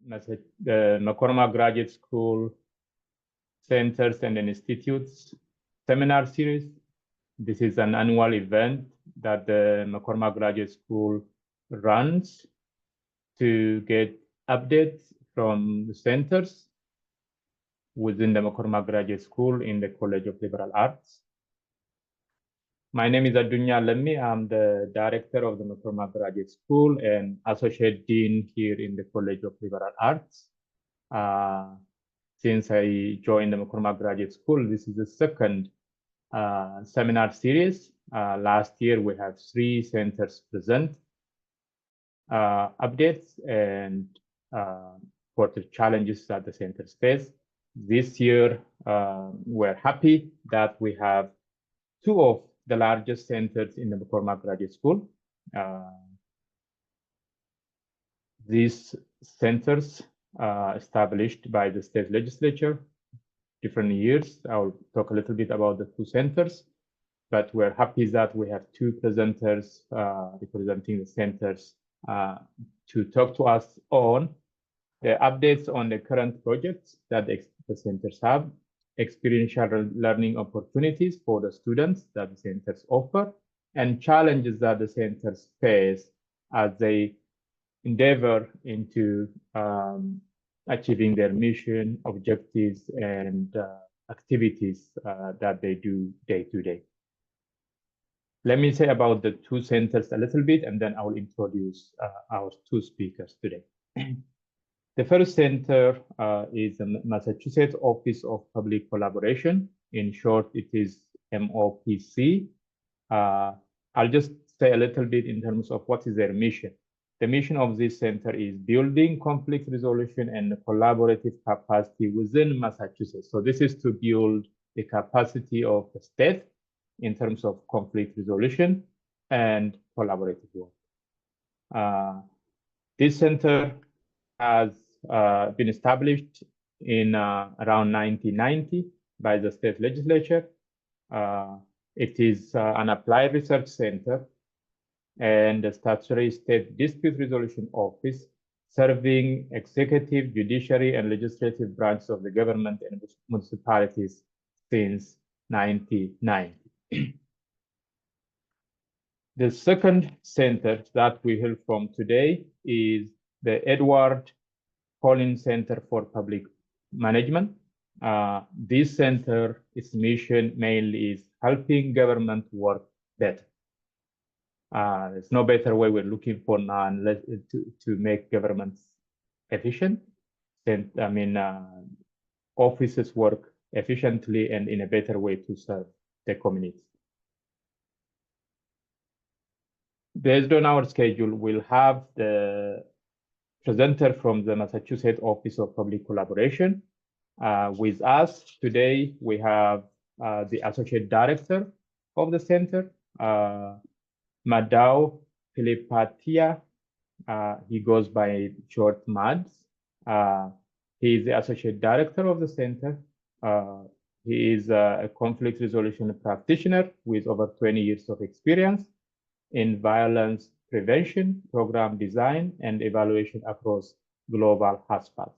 the McCormack Graduate School Centers and Institutes seminar series. This is an annual event that the McCormack Graduate School runs to get updates from the centers within the McCormack Graduate School in the College of Liberal Arts. My name is Adunya Lemmi. I'm the director of the McCormack Graduate School and associate dean here in the College of Liberal Arts. Since I joined the McCormack Graduate School, this is the second seminar series. Last year, we had 3 centers present updates and for the challenges that the centers face. This year, we're happy that we have 2 of the largest centers in the McCormack Graduate School. These centers established by the state legislature, different years. I'll talk a little bit about the 2 centers, but we're happy that we have 2 presenters representing the centers to talk to us on the updates on the current projects that the centers have, experiential learning opportunities for the students that the centers offer, and challenges that the centers face as they endeavor into achieving their mission, objectives, and activities that they do day to day. Let me say about the 2 centers a little bit, and then I will introduce our 2 speakers today. The first center is the Massachusetts Office of Public Collaboration. In short, it is MOPC. I'll just say a little bit in terms of what is their mission. The mission of this center is building conflict resolution and collaborative capacity within Massachusetts. So this is to build the capacity of the state in terms of conflict resolution and collaborative work. This center has been established in around 1990 by the state legislature. It is an applied research center and the statutory state dispute resolution office serving executive, judiciary, and legislative branches of the government and municipalities since 1990. The second center that we heard from today is the Edward Collins Center for Public Management. This center, its mission mainly is helping government work better. There's no better way we're looking for now to make governments efficient. And I mean, offices work efficiently and in a better way to serve the community. Based on our schedule, we'll have the presenter from the Massachusetts Office of Public Collaboration. With us today, we have the Associate Director of the Center, Madao Pilipatia. He goes by short Mads. He is the Associate Director of the Center. He is a conflict resolution practitioner with over 20 years of experience in violence prevention, program design, and evaluation across global hotspots.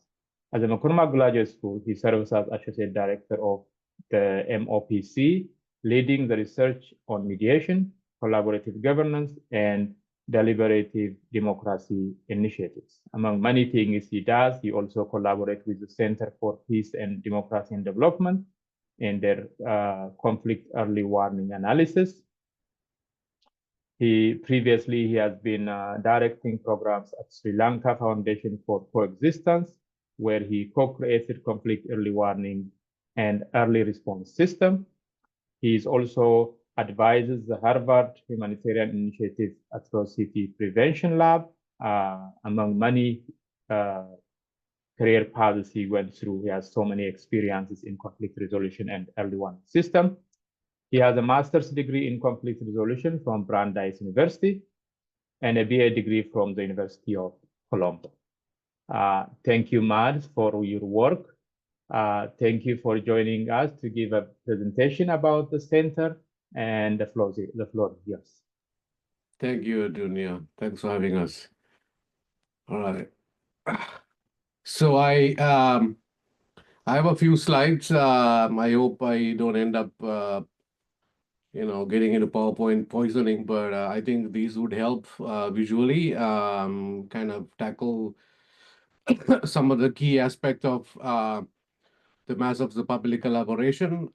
As a McCormack Graduate School, he serves as Associate Director of the MOPC, leading the research on mediation, collaborative governance, and deliberative democracy initiatives. Among many things he does, he also collaborates with the Center for Peace and Democracy and Development in their conflict early warning analysis. Previously, he has been directing programs at Sri Lanka Foundation for Coexistence, where he co-created conflict early warning and early response system. He is also advises the Harvard Humanitarian Initiative Atrocity Prevention Lab. Among many career paths he went through, he has so many experiences in conflict resolution and early warning system. He has a master's degree in conflict resolution from Brandeis University and a BA degree from the University of Colombo. Thank you, Mads, for your work. Thank you for joining us to give a presentation about the center, and the floor is yours. Thank you, Adunya. Thanks for having us. All right. So I have a few slides. I hope I don't end up getting into PowerPoint poisoning, but I think these would help visually kind of tackle some of the key aspects of the mass of the public collaboration.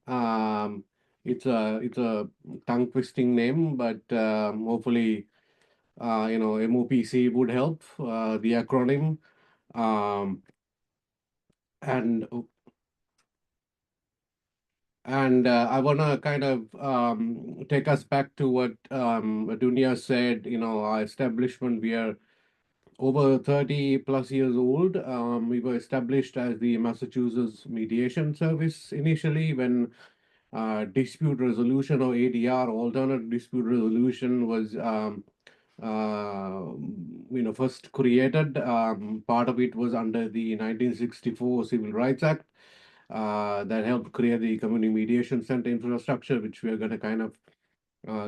It's a tongue twisting name, but hopefully MOPC would help the acronym. Um, and I want to kind of take us back to what Dunya said. Our establishment, we are over 30 plus years old. We were established as the Massachusetts Mediation Service initially when dispute resolution, or ADR, alternate dispute resolution, was first created. Part of it was under the 1964 Civil Rights Act that helped create the community mediation center infrastructure, which we are going to kind of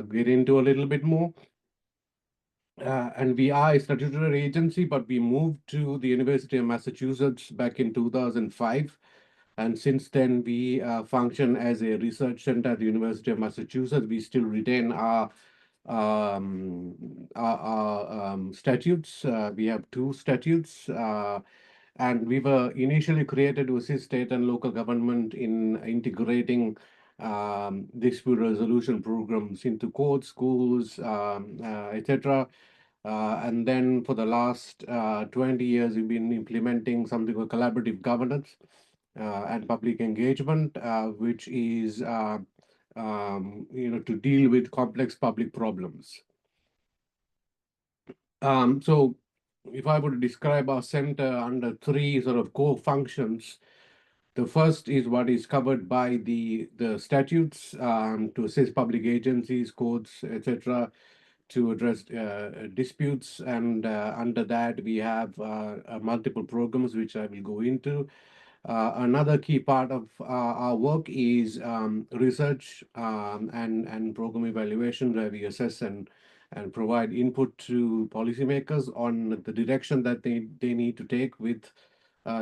get into a little bit more. And we are a statutory agency, but we moved to the University of Massachusetts back in 2005. And since then, we function as a research center at the University of Massachusetts. We still retain our statutes. We have two statutes. And we were initially created to assist state and local government in integrating dispute resolution programs into courts, schools, etc. And then for the last 20 years, we've been implementing something called collaborative governance and public engagement, which is to deal with complex public problems. So if I were to describe our center under three sort of core functions, the first is what is covered by the statutes to assist public agencies, courts, etc., to address disputes. And under that, we have multiple programs, which I will go into. Another key part of our work is research and program evaluation, where we assess and provide input to policymakers on the direction that they need to take with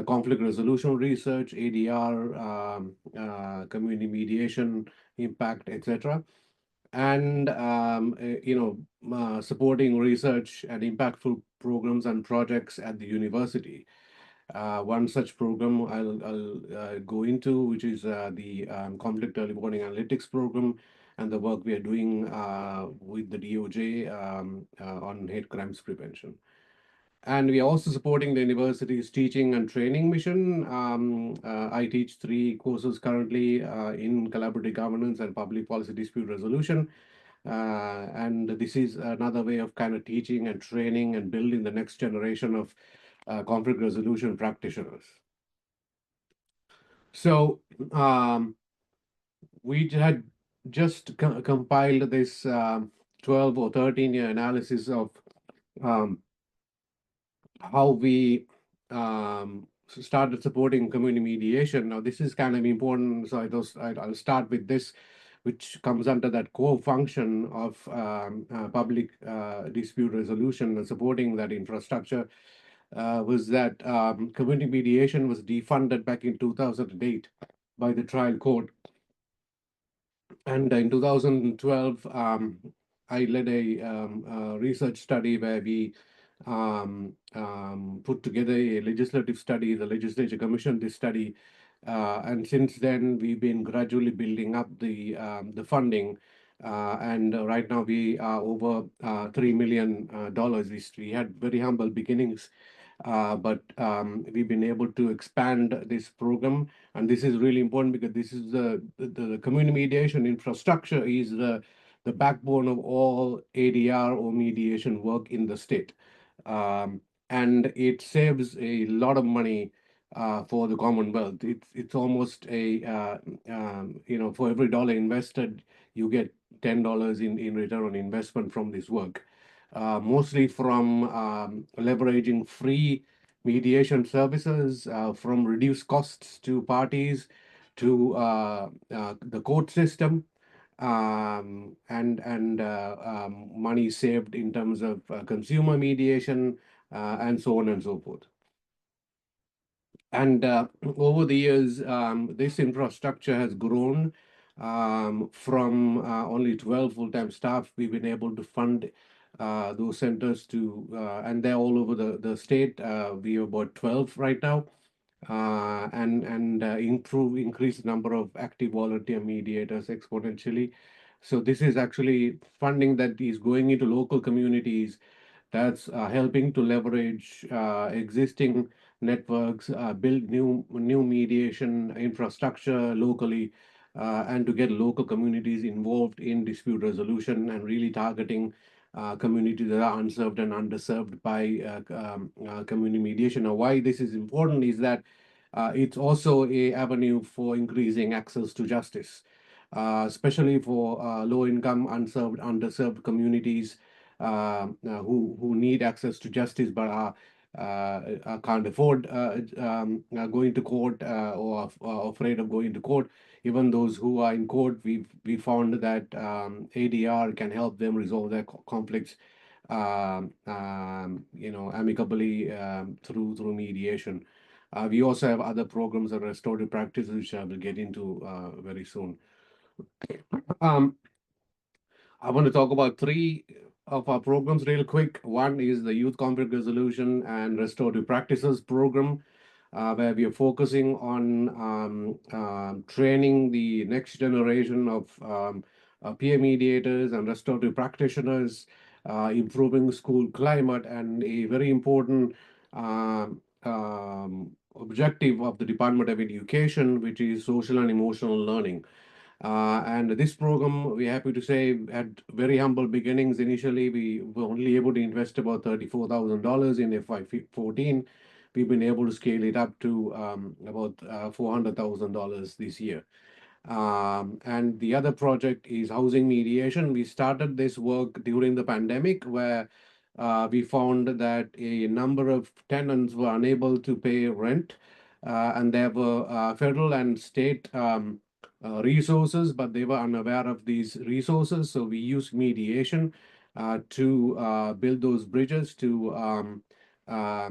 conflict resolution research, ADR, community mediation, impact, etc. And supporting research and impactful programs and projects at the university. One such program I'll go into, which is the conflict early warning analytics program, and the work we are doing with the DOJ on hate crimes prevention. And we are also supporting the university's teaching and training mission. I teach 3 courses currently in collaborative governance and public policy dispute resolution. And this is another way of kind of teaching and training and building the next generation of conflict resolution practitioners. So we had just compiled this 12 or 13-year analysis of how we started supporting community mediation. Now, this is kind of important, so I'll start with this, which comes under that core function of public dispute resolution and supporting that infrastructure. Was that community mediation was defunded back in 2008 by the trial court. And in 2012, I led a research study where we put together a legislative study. The legislature commissioned this study, and since then we've been gradually building up the funding. And right now we are over $3 million. We had very humble beginnings, but we've been able to expand this program. And this is really important because this is the community mediation infrastructure is the backbone of all ADR or mediation work in the state. And it saves a lot of money for the Commonwealth. It's almost for every dollar invested, you get $10 in return on investment from this work. Mostly from leveraging free mediation services, from reduced costs to parties, to the court system, and money saved in terms of consumer mediation, and so on and so forth. And over the years, this infrastructure has grown from only 12 full-time staff. We've been able to fund those centers to, and they're all over the state. We have about 12 right now, and increase the number of active volunteer mediators exponentially. So this is actually funding that is going into local communities, that's helping to leverage existing networks, build new mediation infrastructure locally, and to get local communities involved in dispute resolution and really targeting communities that are unserved and underserved by community mediation. Now, why this is important is that it's also a avenue for increasing access to justice, especially for low-income, unserved, underserved communities who need access to justice but can't afford going to court or afraid of going to court. Even those who are in court, we found that ADR can help them resolve their conflicts, amicably through mediation. We also have other programs of restorative practices, which I will get into very soon. Um, I want to talk about three of our programs real quick. One is the Youth Conflict Resolution and Restorative Practices program, where we are focusing on training the next generation of peer mediators and restorative practitioners, improving school climate, and a very important objective of the Department of Education, which is social and emotional learning. And this program, we're happy to say, had very humble beginnings. Initially, we were only able to invest about $34,000 in FY14. We've been able to scale it up to about $400,000 this year. And the other project is housing mediation. We started this work during the pandemic, where we found that a number of tenants were unable to pay rent, and there were federal and state resources, but they were unaware of these resources. So we used mediation to build those bridges to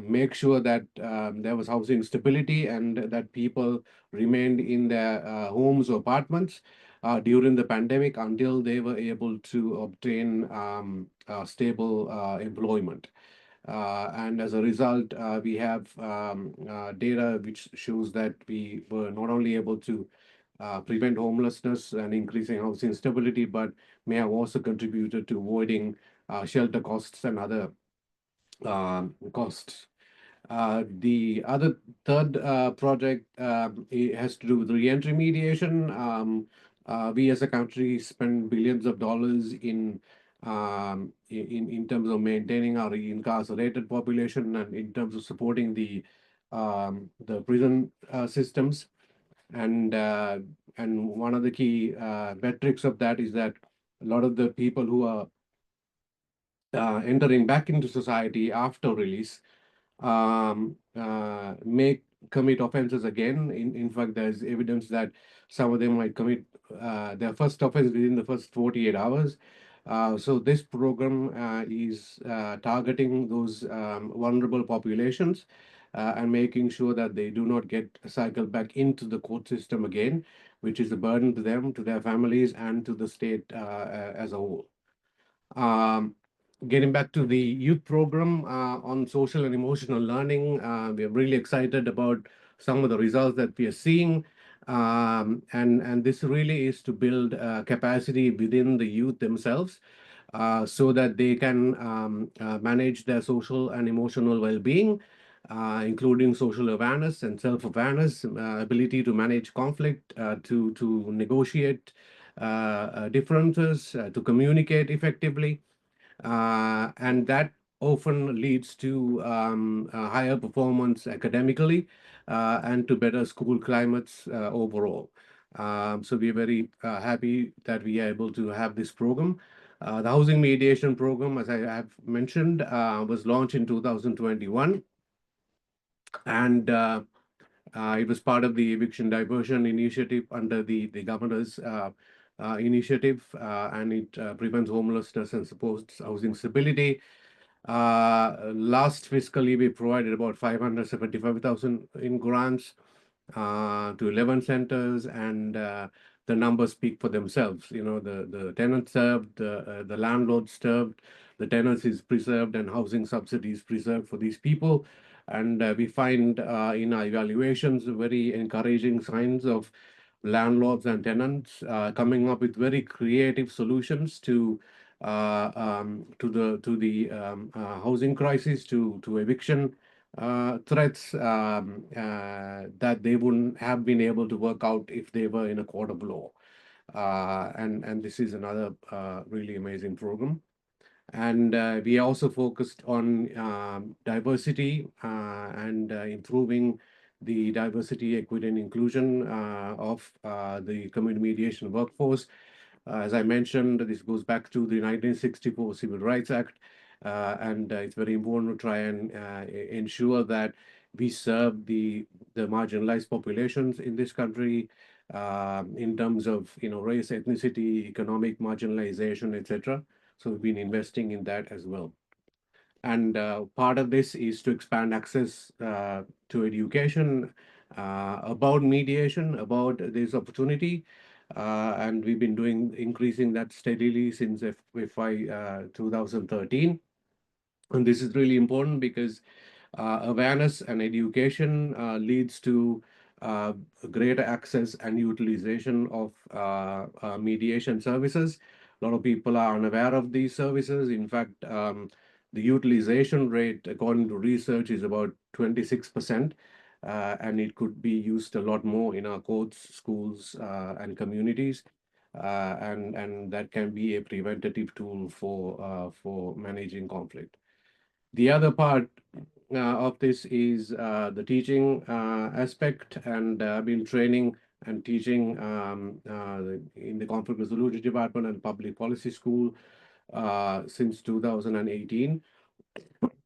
make sure that there was housing stability and that people remained in their homes or apartments during the pandemic until they were able to obtain stable employment. And as a result, we have data which shows that we were not only able to prevent homelessness and increasing housing stability, but may have also contributed to avoiding shelter costs and other costs. The other third project it has to do with reentry mediation. We as a country spend billions of dollars in terms of maintaining our incarcerated population and in terms of supporting the prison systems. And one of the key metrics of that is that a lot of the people who are entering back into society after release may commit offenses again. In fact, there's evidence that some of them might commit their first offense within the first 48 hours. So this program is targeting those vulnerable populations and making sure that they do not get cycled back into the court system again, which is a burden to them, to their families, and to the state as a whole. Getting back to the youth program on social and emotional learning, we are really excited about some of the results that we are seeing. And this really is to build capacity within the youth themselves so that they can manage their social and emotional well-being, including social awareness and self-awareness, ability to manage conflict, to negotiate differences, to communicate effectively. And that often leads to higher performance academically and to better school climates overall. So we're very happy that we are able to have this program. The housing mediation program, as I have mentioned, was launched in 2021, and it was part of the eviction diversion initiative under the governor's initiative, and it prevents homelessness and supports housing stability. Last fiscal year, we provided about 575,000 in grants to 11 centers, and the numbers speak for themselves. You know, the tenants served, the landlords served, the tenants is preserved, and housing subsidies preserved for these people. And we find in our evaluations very encouraging signs of landlords and tenants coming up with very creative solutions to the housing crisis, to eviction threats that they wouldn't have been able to work out if they were in a court of law. And this is another really amazing program. And we also focused on diversity and improving the diversity, equity, and inclusion of the community mediation workforce. As I mentioned, this goes back to the 1964 Civil Rights Act, and it's very important to try and ensure that we serve the marginalized populations in this country in terms of race, ethnicity, economic marginalization, etc. So we've been investing in that as well. And part of this is to expand access to education about mediation, about this opportunity. And we've been increasing that steadily since FY 2013. And this is really important because awareness and education leads to uh, greater access and utilization of mediation services. A lot of people are unaware of these services. In fact, the utilization rate, according to research, is about 26%, and it could be used a lot more in our courts, schools, and communities. And that can be a preventative tool for managing conflict. The other part of this is the teaching aspect, and I've been training and teaching in the conflict resolution department and public policy school since 2018.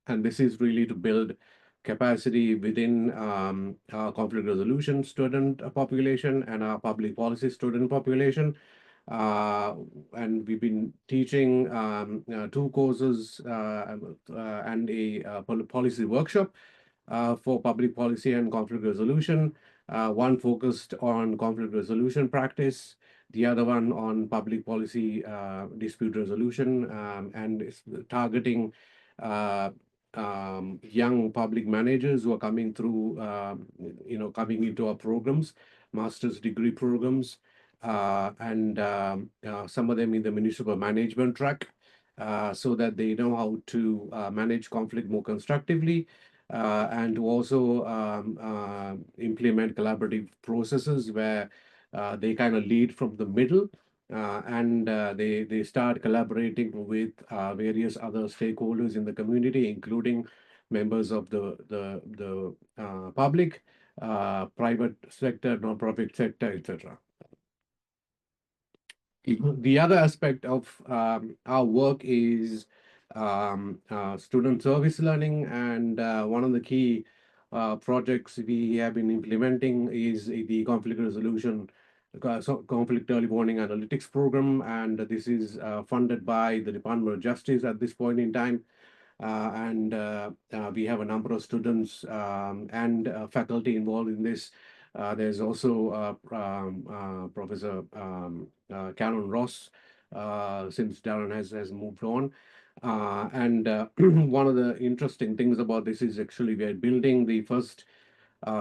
And this is really to build capacity within our conflict resolution student population and our public policy student population. And we've been teaching two courses and a policy workshop for public policy and conflict resolution. One focused on conflict resolution practice, the other one on public policy dispute resolution, and it's targeting uh, young public managers who are coming through, coming into our programs, master's degree programs, and some of them in the municipal management track, so that they know how to manage conflict more constructively, and to also implement collaborative processes where they kind of lead from the middle, and they start collaborating with various other stakeholders in the community, including members of the public, private sector, non-profit sector, etc. The other aspect of our work is student service learning, and one of the key projects we have been implementing is the conflict resolution, conflict early warning analytics program, and this is funded by the Department of Justice at this point in time. And we have a number of students and faculty involved in this. There's also Professor Karen Ross, since Darren has moved on. And one of the interesting things about this is actually we are building the first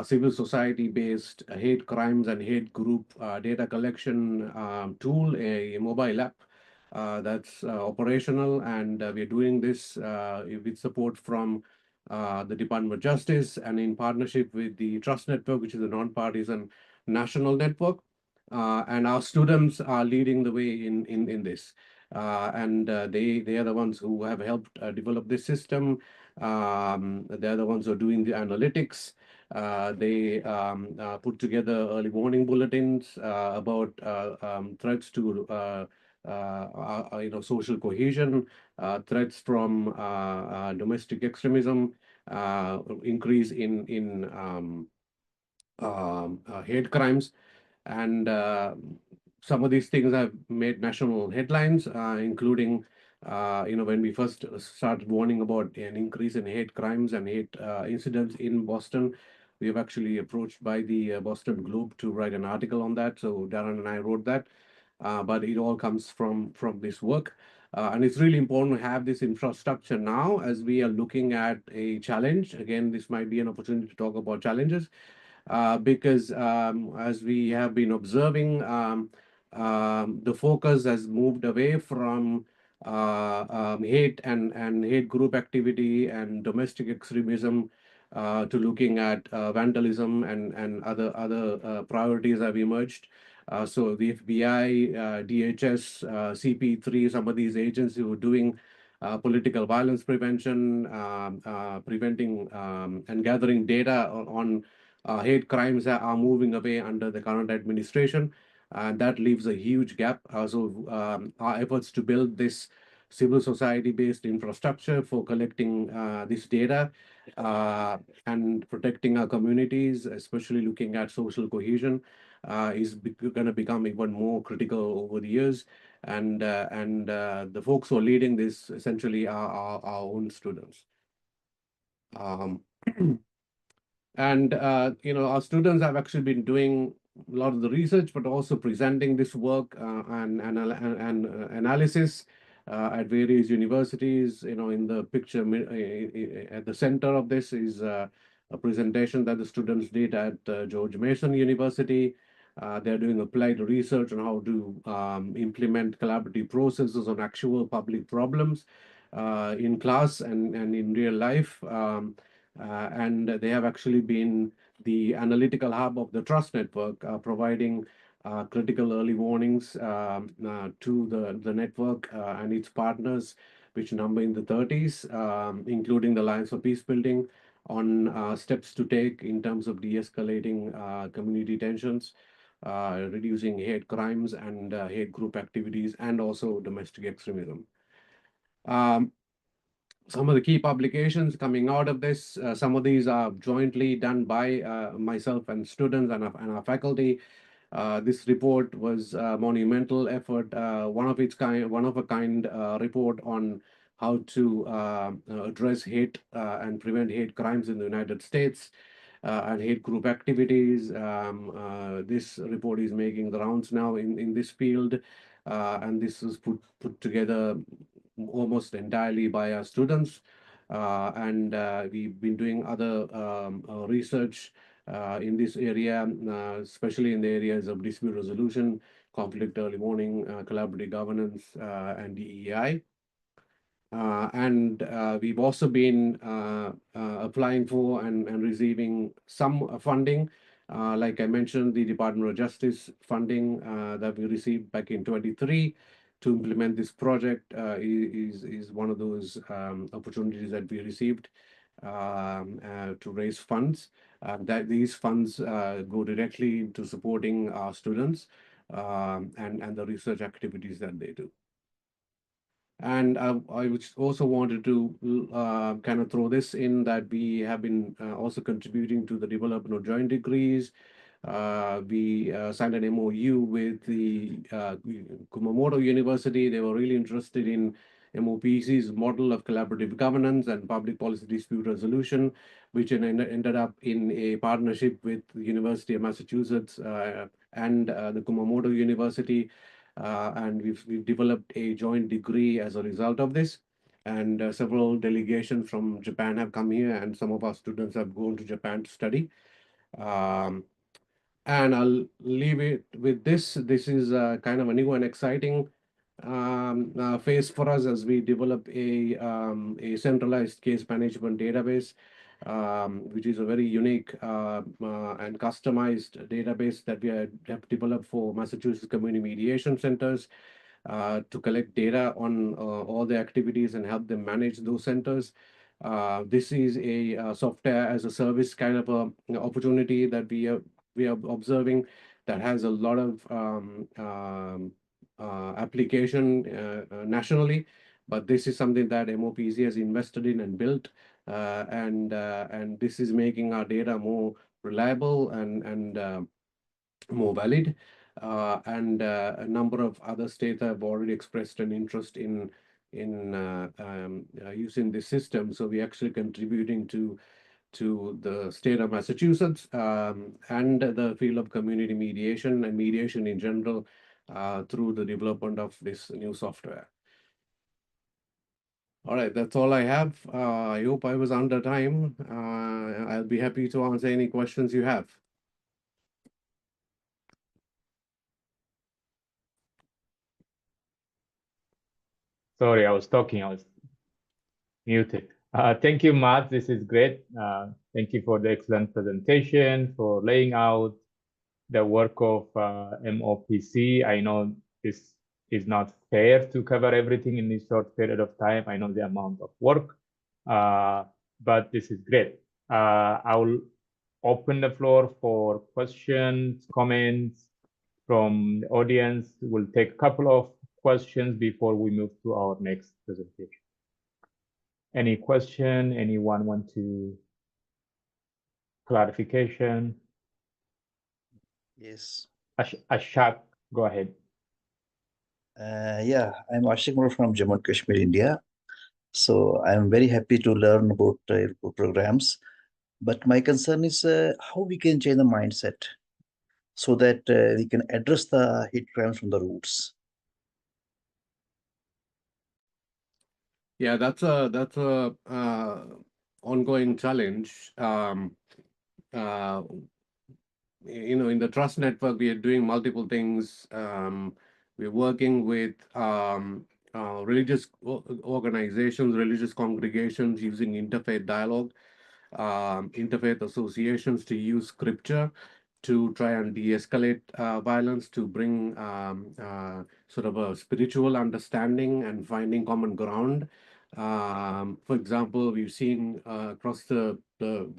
civil society-based hate crimes and hate group data collection tool, a mobile app that's operational, and we're doing this with support from the Department of Justice and in partnership with the Trust Network, which is a non-partisan national network. And our students are leading the way in this. And they are the ones who have helped develop this system. They're the ones who are doing the analytics. They put together early warning bulletins about threats to social cohesion, threats from domestic extremism, increase in hate crimes, and some of these things have made national headlines, including When we first started warning about an increase in hate crimes and hate incidents in Boston, we have actually approached by the Boston Globe to write an article on that. So Darren and I wrote that, but it all comes from this work. And it's really important to have this infrastructure now as we are looking at a challenge. Again, this might be an opportunity to talk about challenges, because as we have been observing, the focus has moved away from hate and hate group activity and domestic extremism, to looking at vandalism and other priorities have emerged. So the FBI, DHS, CP3, some of these agents who are doing political violence prevention, preventing and gathering data on hate crimes are moving away under the current administration, and that leaves a huge gap. So our efforts to build this civil society-based infrastructure for collecting this data uh, and protecting our communities, especially looking at social cohesion, is going to become even more critical over the years. And the folks who are leading this essentially are our own students. Um, And our students have actually been doing a lot of the research, but also presenting this work and analysis at various universities. In the picture at the center of this is a presentation that the students did at George Mason University. They're doing applied research on how to implement collaborative processes on actual public problems in class and in real life. And they have actually been the analytical hub of the Trust Network, providing critical early warnings to the network and its partners, which number in the 30s, including the Alliance for Peace Building, on steps to take in terms of de-escalating community tensions, reducing hate crimes and hate group activities, and also domestic extremism. Um, some of the key publications coming out of this, some of these are jointly done by myself and students and our faculty. This report was a monumental effort, one of a kind report on how to address hate and prevent hate crimes in the United States and hate group activities. This report is making the rounds now in this field, and this is put together almost entirely by our students. And we've been doing other research in this area, especially in the areas of dispute resolution, conflict early warning, collaborative governance, and DEI. And we've also been applying for and receiving some funding. Like I mentioned, the Department of Justice funding that we received back in 23 to implement this project is one of those opportunities that we received to raise funds. That these funds go directly into supporting our students and the research activities that they do. And I also wanted to kind of throw this in that we have been also contributing to the development of joint degrees. We signed an MOU with the Kumamoto University. They were really interested in MOPC's model of collaborative governance and public policy dispute resolution, which ended up in a partnership with the University of Massachusetts and the Kumamoto University, and we've developed a joint degree as a result of this. And several delegations from Japan have come here, and some of our students have gone to Japan to study. Um, and I'll leave it with this. This is kind of a new and exciting phase for us as we develop a centralized case management database, which is a very unique and customized database that have developed for Massachusetts Community Mediation Centers to collect data on all the activities and help them manage those centers. This is a software as a service kind of a opportunity that we are observing that has a lot of application nationally, but this is something that MOPC has invested in and built, and this is making our data more reliable and more valid. And a number of other states have already expressed an interest in using this system. So we're actually contributing to the state of Massachusetts and the field of community mediation and mediation in general through the development of this new software. All right, that's all I have. I hope I was under time. I'll be happy to answer any questions you have. Sorry, I was talking. I was muted. Thank you, Matt. This is great. Thank you for the excellent presentation, for laying out the work of MOPC. I know this is not fair to cover everything in this short period of time. I know the amount of work, but this is great. I will open the floor for questions, comments from the audience. We'll take a couple of questions before we move to our next presentation. Any question? Anyone want to clarification? Yes. Ashak, go ahead. Yeah, I'm Ashik Mur from Jammu and Kashmir, India. So I'm very happy to learn about programs. But my concern is how we can change the mindset so that we can address the hate crimes from the roots. Yeah, that's a ongoing challenge. In the trust network, we are doing multiple things. We're working with religious organizations, religious congregations using interfaith dialogue, interfaith associations to use scripture to try and de-escalate violence, to bring sort of a spiritual understanding and finding common ground. For example, we've seen across the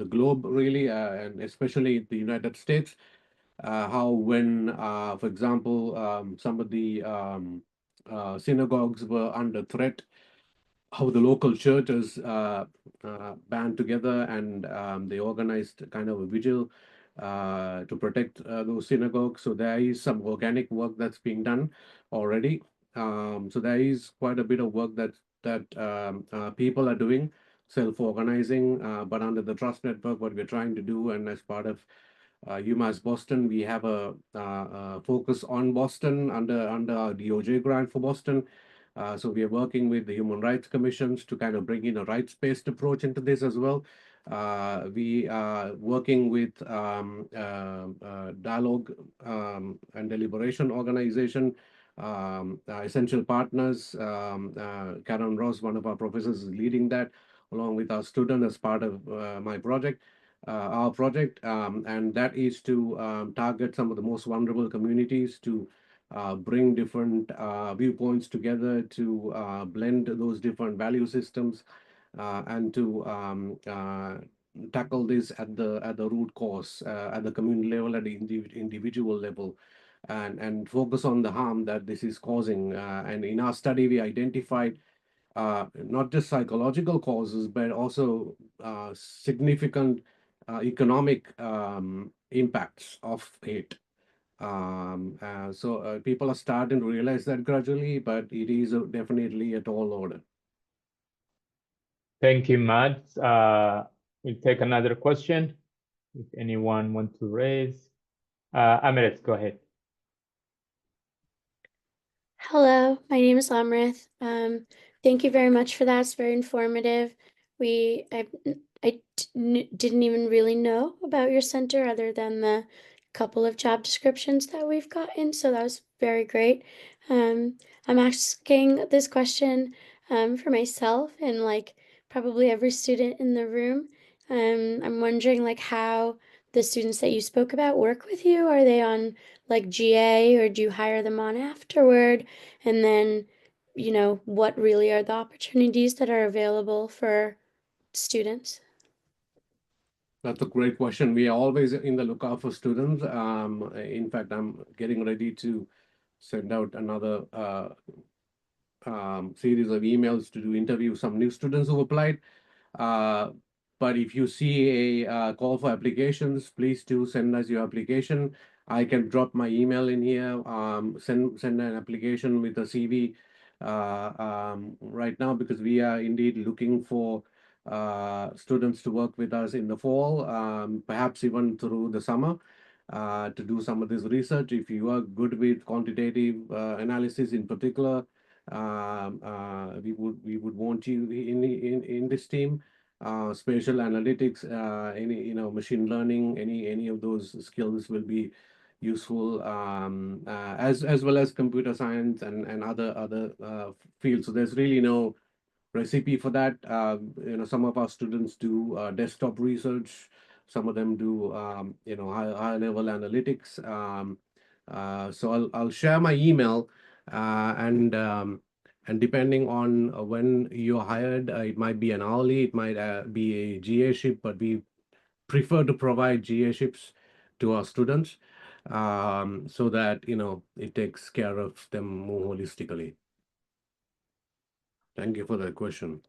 globe, really, and especially the United States, how when, for example, some of the synagogues were under threat, how the local churches band together and they organized kind of a vigil to protect those synagogues. So there is some organic work that's being done already. So there is quite a bit of work that people are doing, self-organizing, but under the Trust Network, what we're trying to do, and as part of UMass Boston, we have a focus on Boston under our DOJ grant for Boston. So we are working with the Human Rights Commissions to kind of bring in a rights-based approach into this as well. We are working with Dialogue and Deliberation Organization, Essential Partners. Karen Ross, one of our professors, is leading that along with our student as part of my project. Our project, and that is to target some of the most vulnerable communities, to bring different viewpoints together, to blend those different value systems, and to tackle this at the root cause, at the community level, at the individual level, and focus on the harm that this is causing. And in our study, we identified not just psychological causes, but also significant economic impacts of hate. So people are starting to realize that gradually, but it is definitely a tall order. Thank you, Matt. We'll take another question if anyone want to raise. Amrit, go ahead. Hello, my name is Amrith. Thank you very much for that. It's very informative. Didn't even really know about your center other than the couple of job descriptions that we've gotten, so that was very great. I'm asking this question for myself and like probably every student in the room. I'm wondering like how the students that you spoke about work with you. Are they on like GA or do you hire them on afterward? And then, what really are the opportunities that are available for students? That's a great question. We are always in the lookout for students. In fact, I'm getting ready to send out another series of emails to interview some new students who applied. But if you see a call for applications, please do send us your application. I can drop my email in here, send an application with a CV. right now, because we are indeed looking for students to work with us in the fall, perhaps even through the summer, to do some of this research. If you are good with quantitative analysis in particular, we would want you in this team. Spatial analytics, any machine learning, any of those skills will be useful, as well as computer science and other fields. So there's really no recipe for that. Some of our students do desktop research. Some of them do high level analytics. So I'll share my email, and depending on when you're hired, it might be an hourly, it might be a GA ship, but we prefer to provide GA ships to our students, so that it takes care of them more holistically. Thank you for that question.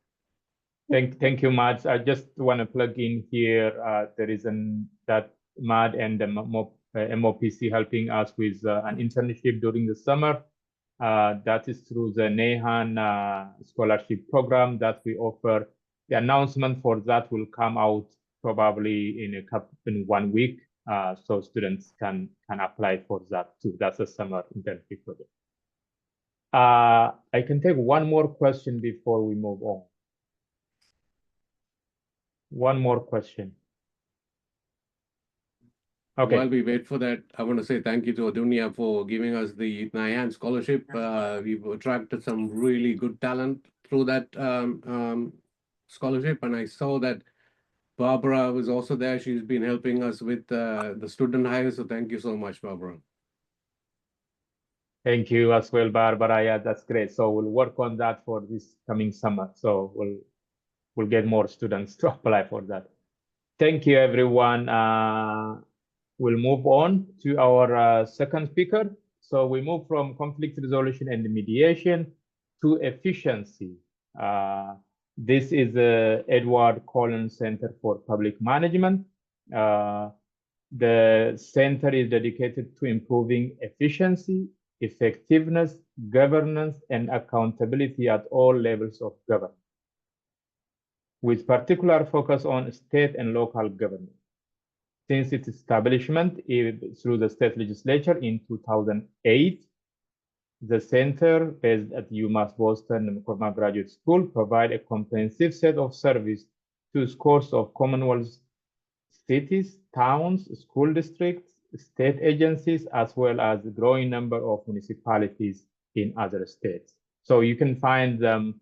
Thank you, Matt. I just want to plug in here. There is that Matt and the MOPC helping us with an internship during the summer. That is through the NEHAN scholarship program that we offer. The announcement for that will come out probably in 1 week, so students can apply for that too. That's a summer internship program. I can take one more question before we move on. One more question. Okay. While we wait for that, I want to say thank you to Adunia for giving us the NIAN scholarship. We've attracted some really good talent through that scholarship, and I saw that Barbara was also there. She's been helping us with the student hires, so thank you so much, Barbara. Thank you as well, Barbara. Yeah, that's great. So we'll work on that for this coming summer. So we'll get more students to apply for that. Thank you, everyone. We'll move on to our second speaker. So we move from conflict resolution and mediation to efficiency. This is the Edward Collins Center for Public Management. The center is dedicated to improving efficiency, effectiveness, governance, and accountability at all levels of government, with particular focus on state and local government. Since its establishment through the state legislature in 2008, the center, based at UMass Boston McCormack Graduate School, provide a comprehensive set of service to scores of Commonwealth cities, towns, school districts, state agencies, as well as a growing number of municipalities in other states. So you can find them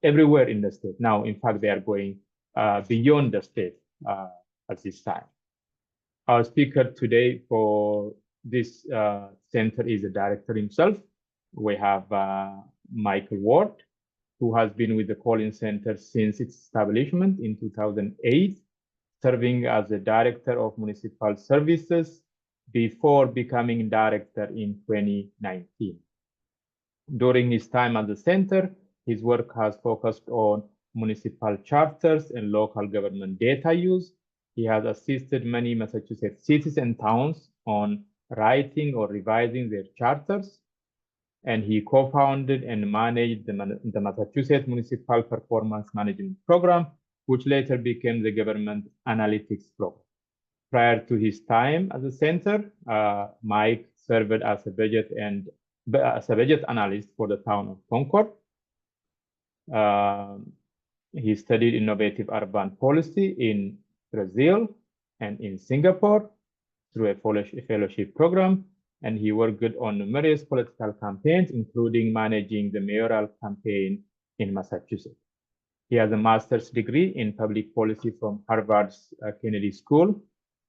everywhere in the state. Now, in fact, they are going beyond the state at this time. Our speaker today for this center is the director himself. We have Michael Ward, who has been with the Collins Center since its establishment in 2008, serving as the Director of Municipal Services before becoming director in 2019. During his time at the center, his work has focused on municipal charters and local government data use. He has assisted many Massachusetts cities and towns on writing or revising their charters, and he co-founded and managed the Massachusetts Municipal Performance Management Program, which later became the Government Analytics Program. Prior to his time at the center, Mike served as a budget analyst for the town of Concord. He studied innovative urban policy in Brazil and in Singapore through a fellowship program, and he worked on numerous political campaigns, including managing the mayoral campaign in Massachusetts. He has a master's degree in public policy from Harvard's Kennedy School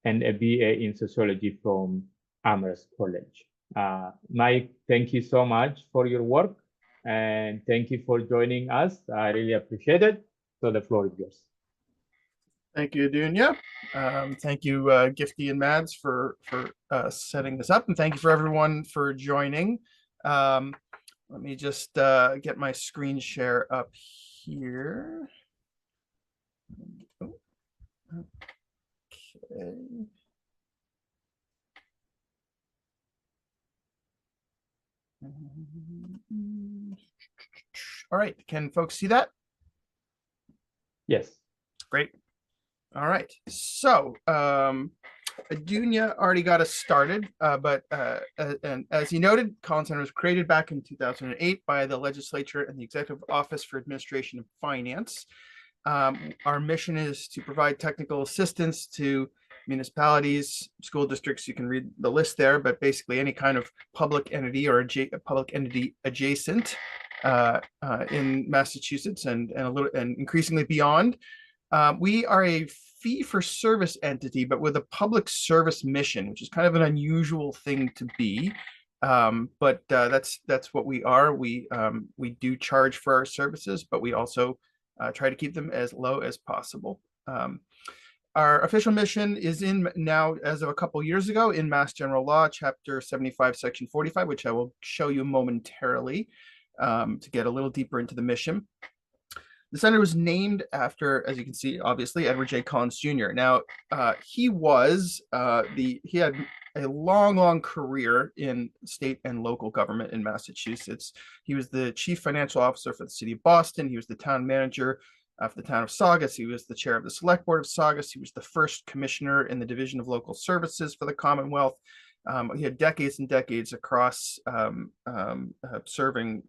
and a BA in sociology from Amherst College. Mike, thank you so much for your work, and thank you for joining us. I really appreciate it. So the floor is yours. Thank you, Adunia. Thank you, Gifty and Mads, for setting this up, and thank you for everyone for joining. Let me just get my screen share up here. Oh, okay. All right, can folks see that? Yes. Great. All right, so Adunya already got us started, and as he noted, Collins Center was created back in 2008 by the legislature and the Executive Office for Administration and Finance. Our mission is to provide technical assistance to municipalities, school districts. You can read the list there, but basically any kind of public entity or public entity adjacent in Massachusetts and increasingly beyond. We are a fee-for-service entity, but with a public service mission, which is kind of an unusual thing to be. But that's what we are. We do charge for our services, but we also try to keep them as low as possible. Our official mission is in now, as of a couple years ago, in Mass General Law, Chapter 75, Section 45, which I will show you momentarily to get a little deeper into the mission. The center was named after, as you can see, obviously, Edward J. Collins Jr. Now, he had a long career in state and local government in Massachusetts. He was the chief financial officer for the city of Boston. He was the town manager for the town of Saugus. He was the chair of the select board of Saugus. He was the first commissioner in the Division of Local Services for the Commonwealth. He had decades and decades across serving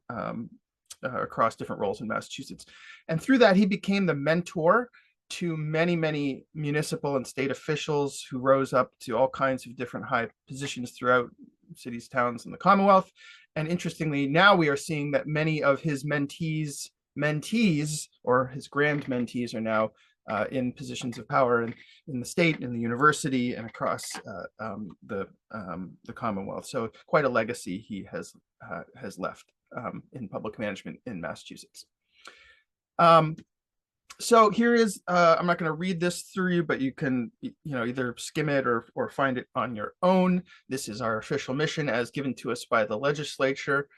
across different roles in Massachusetts. And through that, he became the mentor to many municipal and state officials who rose up to all kinds of different high positions throughout cities, towns, and the Commonwealth. And interestingly, now we are seeing that many of his mentees, or his grand mentees, are now in positions of power in the state, in the university, and across the Commonwealth. So quite a legacy he has left in public management in Massachusetts. So here is, I'm not going to read this through you, but you can, either skim it or find it on your own. This is our official mission as given to us by the legislature.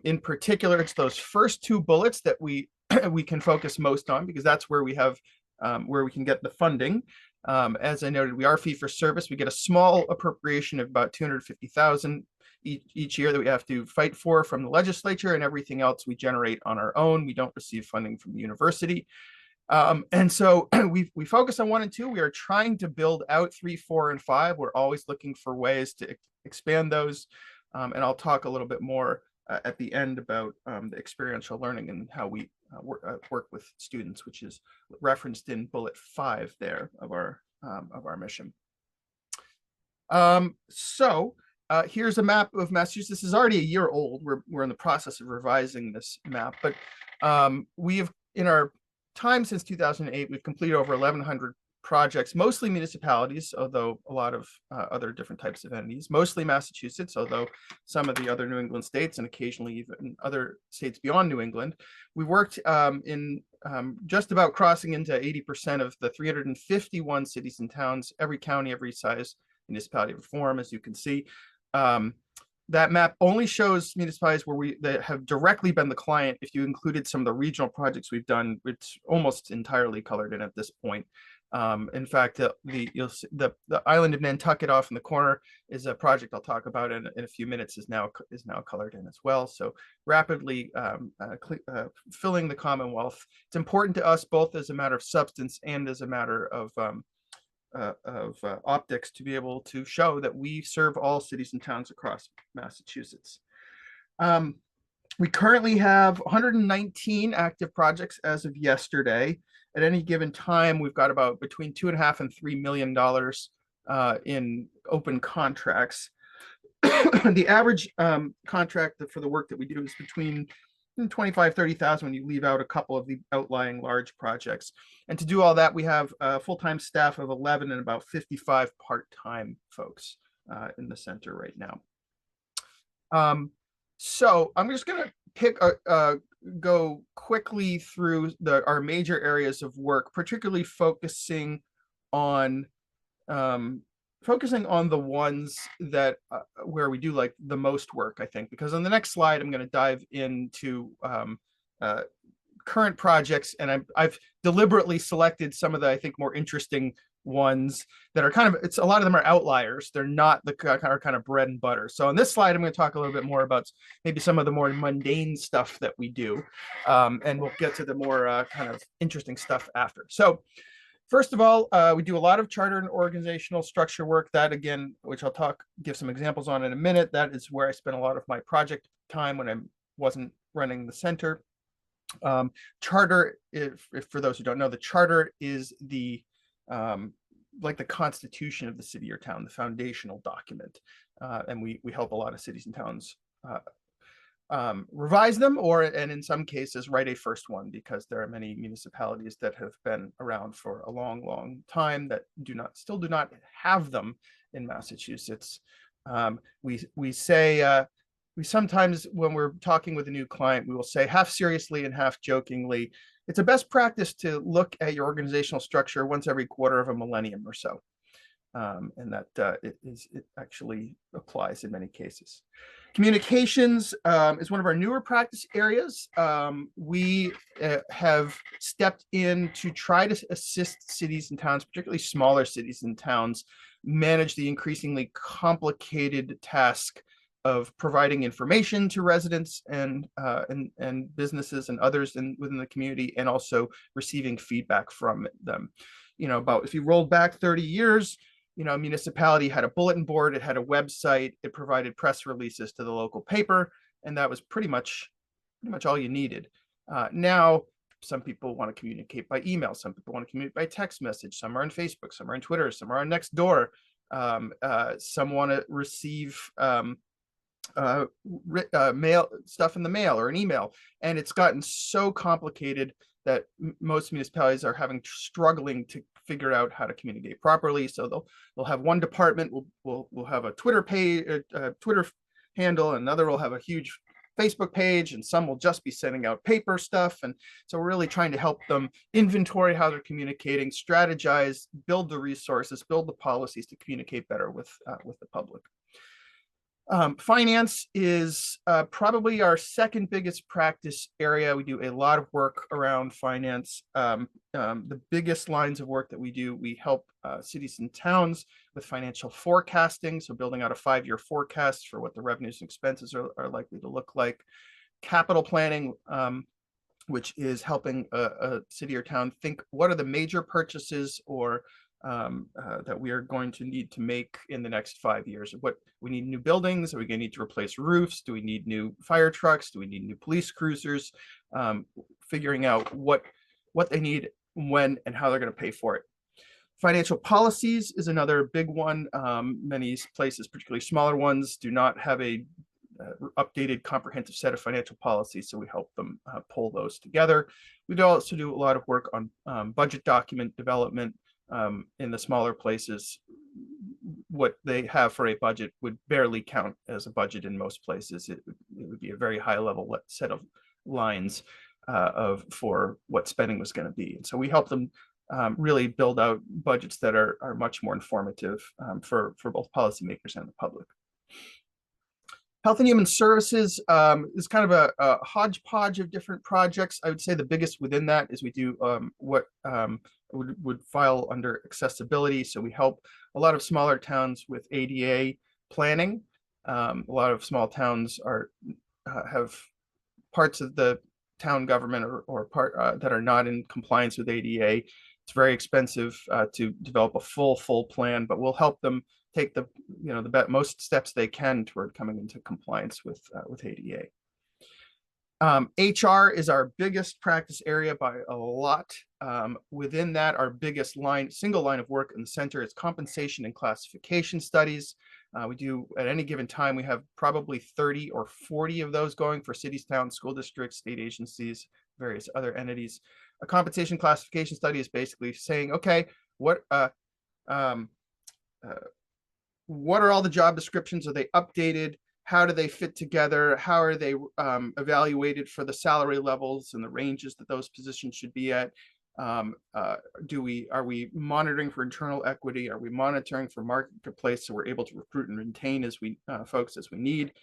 In particular, it's those first two bullets that we can focus most on, because that's where we have where we can get the funding. As I noted, we are fee for service. We get a small appropriation of about $250,000 each year that we have to fight for from the legislature, and everything else we generate on our own. We don't receive funding from the university. And so we focus on 1 and 2. We are trying to build out 3, 4, and 5. We're always looking for ways to expand those. And I'll talk a little bit more at the end about the experiential learning and how we work with students, which is referenced in bullet 5 there of our mission. Here's a map of Massachusetts. This is already a year old. We're in the process of revising this map, but we have, in our time since 2008, we've completed over 1,100 projects, mostly municipalities, although a lot of other different types of entities, mostly Massachusetts, although some of the other New England states and occasionally even other states beyond New England. We worked in just about crossing into 80% of the 351 cities and towns, every county, every size municipality of form, as you can see. That map only shows municipalities that have directly been the client. If you included some of the regional projects we've done, it's almost entirely colored in at this point. In fact, the island of Nantucket off in the corner is a project I'll talk about in a few minutes, is now colored in as well. So rapidly filling the Commonwealth. It's important to us both as a matter of substance and as a matter of optics to be able to show that we serve all cities and towns across Massachusetts. We currently have 119 active projects as of yesterday. At any given time, we've got about between $2.5 and $3 million in open contracts. The average contract for the work that we do is between 25, 30,000 when you leave out a couple of the outlying large projects. And to do all that, we have a full-time staff of 11 and about 55 part-time folks in the center right now. So I'm just going to go quickly through our major areas of work, particularly focusing on the ones that where we do like the most work, I think, because on the next slide, I'm going to dive into current projects, and I've deliberately selected some of the, I think, more interesting ones that are kind of, it's a lot of them are outliers. They're not the kind of bread and butter. So on this slide, I'm going to talk a little bit more about maybe some of the more mundane stuff that we do. And we'll get to the more kind of interesting stuff after. So first of all, we do a lot of charter and organizational structure work. That again, which I'll give some examples on in a minute. That is where I spent a lot of my project time when I wasn't running the center. Charter, if for those who don't know, the charter is the like the constitution of the city or town, the foundational document. And we help a lot of cities and towns revise them, and in some cases write a first one, because there are many municipalities that have been around for a long time that still do not have them in Massachusetts. We say, we sometimes, when we're talking with a new client, we will say half seriously and half jokingly, it's a best practice to look at your organizational structure once every quarter of a millennium or so. And that it actually applies in many cases. Communications is one of our newer practice areas. We have stepped in to try to assist cities and towns, particularly smaller cities and towns, manage the increasingly complicated task of providing information to residents and businesses and others within the community, and also receiving feedback from them. About if you rolled back 30 years, a municipality had a bulletin board, it had a website, it provided press releases to the local paper, and that was pretty much all you needed. Now, some people want to communicate by email, some people want to communicate by text message, some are on Facebook, some are on Twitter, some are on Nextdoor, some want to receive mail stuff in the mail or an email, and it's gotten so complicated that most municipalities are struggling to figure out how to communicate properly. So they'll have one department will have a Twitter page, Twitter handle, another will have a huge Facebook page, and some will just be sending out paper stuff. And so we're really trying to help them inventory how they're communicating, strategize, build the resources, build the policies to communicate better with the public. Finance is probably our second biggest practice area. We do a lot of work around finance. The biggest lines of work that we do, we help cities and towns with financial forecasting, so building out a 5-year forecast for what the revenues and expenses are likely to look like. Capital planning, which is helping a city or town think, what are the major purchases or that we are going to need to make in the next 5 years. What we need: new buildings, are we going to need to replace roofs, do we need new fire trucks, do we need new police cruisers, figuring out what they need, when, and how they're going to pay for it. Financial policies is another big one. Many places, particularly smaller ones, do not have a updated comprehensive set of financial policies, so we help them pull those together. We also do a lot of work on budget document development. In the smaller places, what they have for a budget would barely count as a budget in most places. It would be a very high level set of lines for what spending was going to be. And so we help them really build out budgets that are much more informative for both policymakers and the public. Health and Human Services is kind of a hodgepodge of different projects. I would say the biggest within that is we do what would file under accessibility. So we help a lot of smaller towns with ADA planning. A lot of small towns have parts of the town government or part that are not in compliance with ADA. It's very expensive to develop a full plan, but we'll help them take the most steps they can toward coming into compliance with ADA. HR is our biggest practice area by a lot. Within that, our biggest single line of work in the center is compensation and classification studies. We do, at any given time, we have probably 30 or 40 of those going for cities, towns, school districts, state agencies, various other entities. A compensation classification study is basically saying, okay, what are all the job descriptions? Are they updated? How do they fit together? How are they evaluated for the salary levels and the ranges that those positions should be at? Are we monitoring for internal equity? Are we monitoring for marketplace so we're able to recruit and retain folks as we need?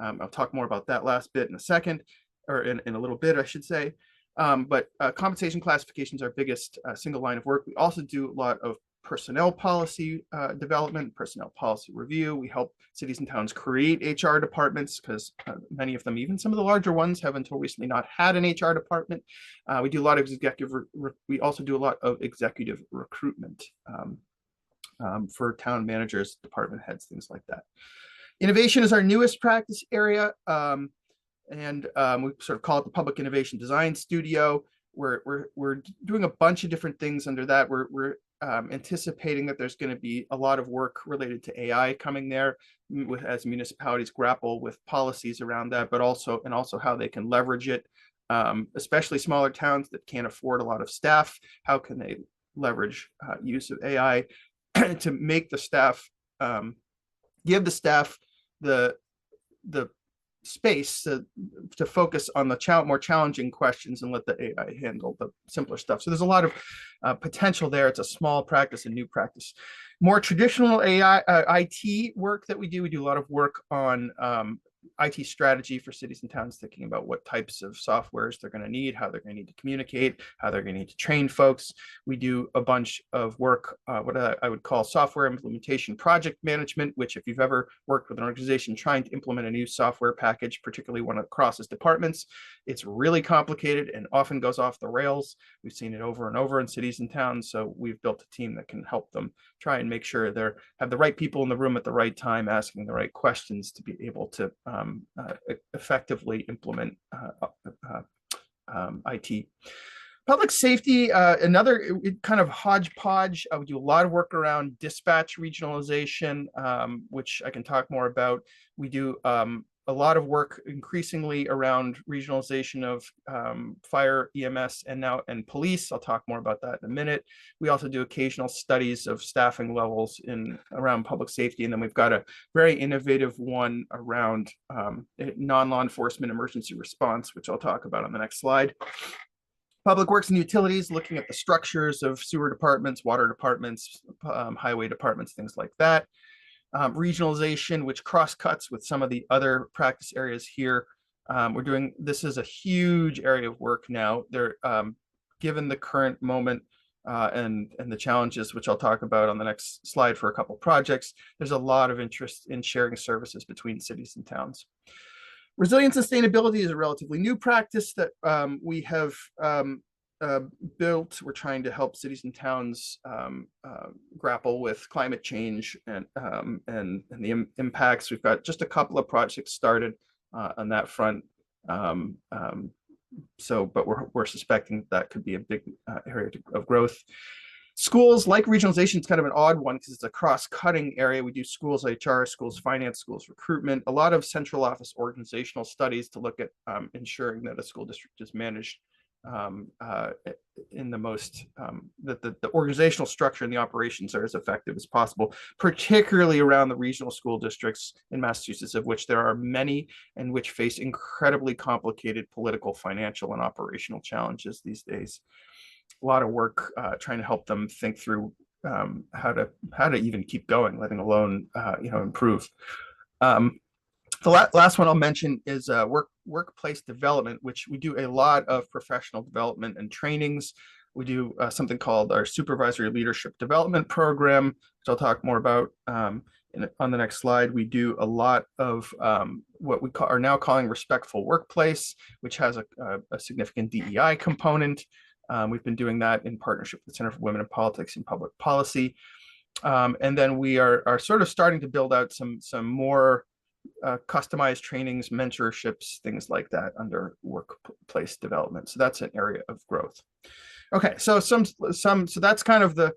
I'll talk more about that last bit in a second, or in a little bit, I should say. But compensation classification is our biggest single line of work. We also do a lot of personnel policy development, personnel policy review. We help cities and towns create HR departments because many of them, even some of the larger ones, have until recently not had an HR department. We do a lot of we also do a lot of executive recruitment for town managers, department heads, things like that. Innovation is our newest practice area. And we sort of call it the Public Innovation Design Studio. We're doing a bunch of different things under that. We're anticipating that there's going to be a lot of work related to AI coming there as municipalities grapple with policies around that, but also how they can leverage it, especially smaller towns that can't afford a lot of staff. How can they leverage use of AI to make the staff, give the staff the space to focus on the more challenging questions and let the AI handle the simpler stuff. So there's a lot of potential there. It's a small practice, a new practice. More traditional AI, IT work that we do a lot of work on IT strategy for cities and towns, thinking about what types of softwares they're going to need, how they're going to need to communicate, how they're going to need to train folks. We do a bunch of work, what I would call software implementation project management, which if you've ever worked with an organization trying to implement a new software package, particularly one that crosses departments, it's really complicated and often goes off the rails. We've seen it over and over in cities and towns. So we've built a team that can help them try and make sure they have the right people in the room at the right time, asking the right questions to be able to effectively implement IT. Public safety, another kind of hodgepodge. We do a lot of work around dispatch regionalization, which I can talk more about. We do a lot of work increasingly around regionalization of fire, EMS, and police. I'll talk more about that in a minute. We also do occasional studies of staffing levels around public safety. And then we've got a very innovative one around non-law enforcement emergency response, which I'll talk about on the next slide. Public Works and Utilities, looking at the structures of sewer departments, water departments, highway departments, things like that. Regionalization, which cross-cuts with some of the other practice areas here. This is a huge area of work now. Given the current moment and the challenges, which I'll talk about on the next slide for a couple projects, there's a lot of interest in sharing services between cities and towns. Resilient sustainability is a relatively new practice that we have built. We're trying to help cities and towns grapple with climate change and the impacts. We've got just a couple of projects started on that front. But we're suspecting that could be a big area of growth. Schools, like regionalization, it's kind of an odd one because it's a cross-cutting area. We do schools HR, schools finance, schools recruitment, a lot of central office organizational studies to look at ensuring that a school district is managed in the most, that the organizational structure and the operations are as effective as possible, particularly around the regional school districts in Massachusetts, of which there are many and which face incredibly complicated political, financial, and operational challenges these days. A lot of work trying to help them think through how to even keep going, letting alone improve. The last one I'll mention is workplace development, which we do a lot of professional development and trainings. We do something called our supervisory leadership development program, which I'll talk more about on the next slide. We do a lot of what we are now calling respectful workplace, which has a significant DEI component. We've been doing that in partnership with the Center for Women in Politics and Public Policy. And then we are sort of starting to build out some more customized trainings, mentorships, things like that under workplace development. So that's an area of growth. Okay, so so that's kind of the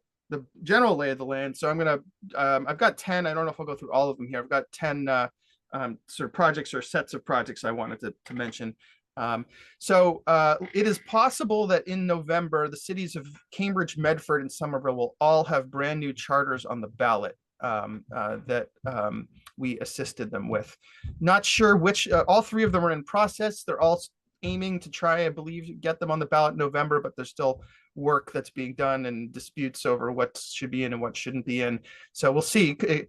general lay of the land. So I've got 10, I don't know if I'll go through all of them here. I've got 10 sort of projects or sets of projects I wanted to mention. It is possible that in November, the cities of Cambridge, Medford, and Somerville will all have brand new charters on the ballot that we assisted them with. Not sure which, all three of them are in process. They're all aiming to try, I believe, get them on the ballot in November, but there's still work that's being done and disputes over what should be in and what shouldn't be in. So we'll see. It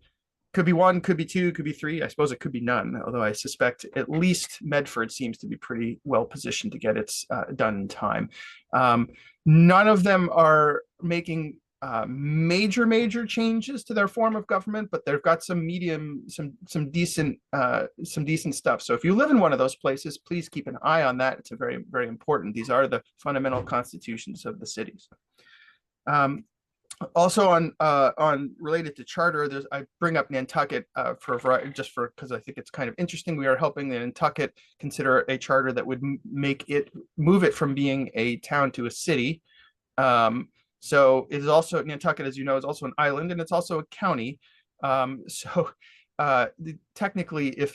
could be one, could be two, could be three. I suppose it could be none, although I suspect at least Medford seems to be pretty well positioned to get its done in time. None of them are making major changes to their form of government, but they've got some decent stuff. So if you live in one of those places, please keep an eye on that. It's a very important. These are the fundamental constitutions of the cities. Also on related to charter, I bring up Nantucket for a variety, because I think it's kind of interesting. We are helping Nantucket consider a charter that would move it from being a town to a city. So it is also, Nantucket, as you know, is also an island, and it's also a county. Technically, if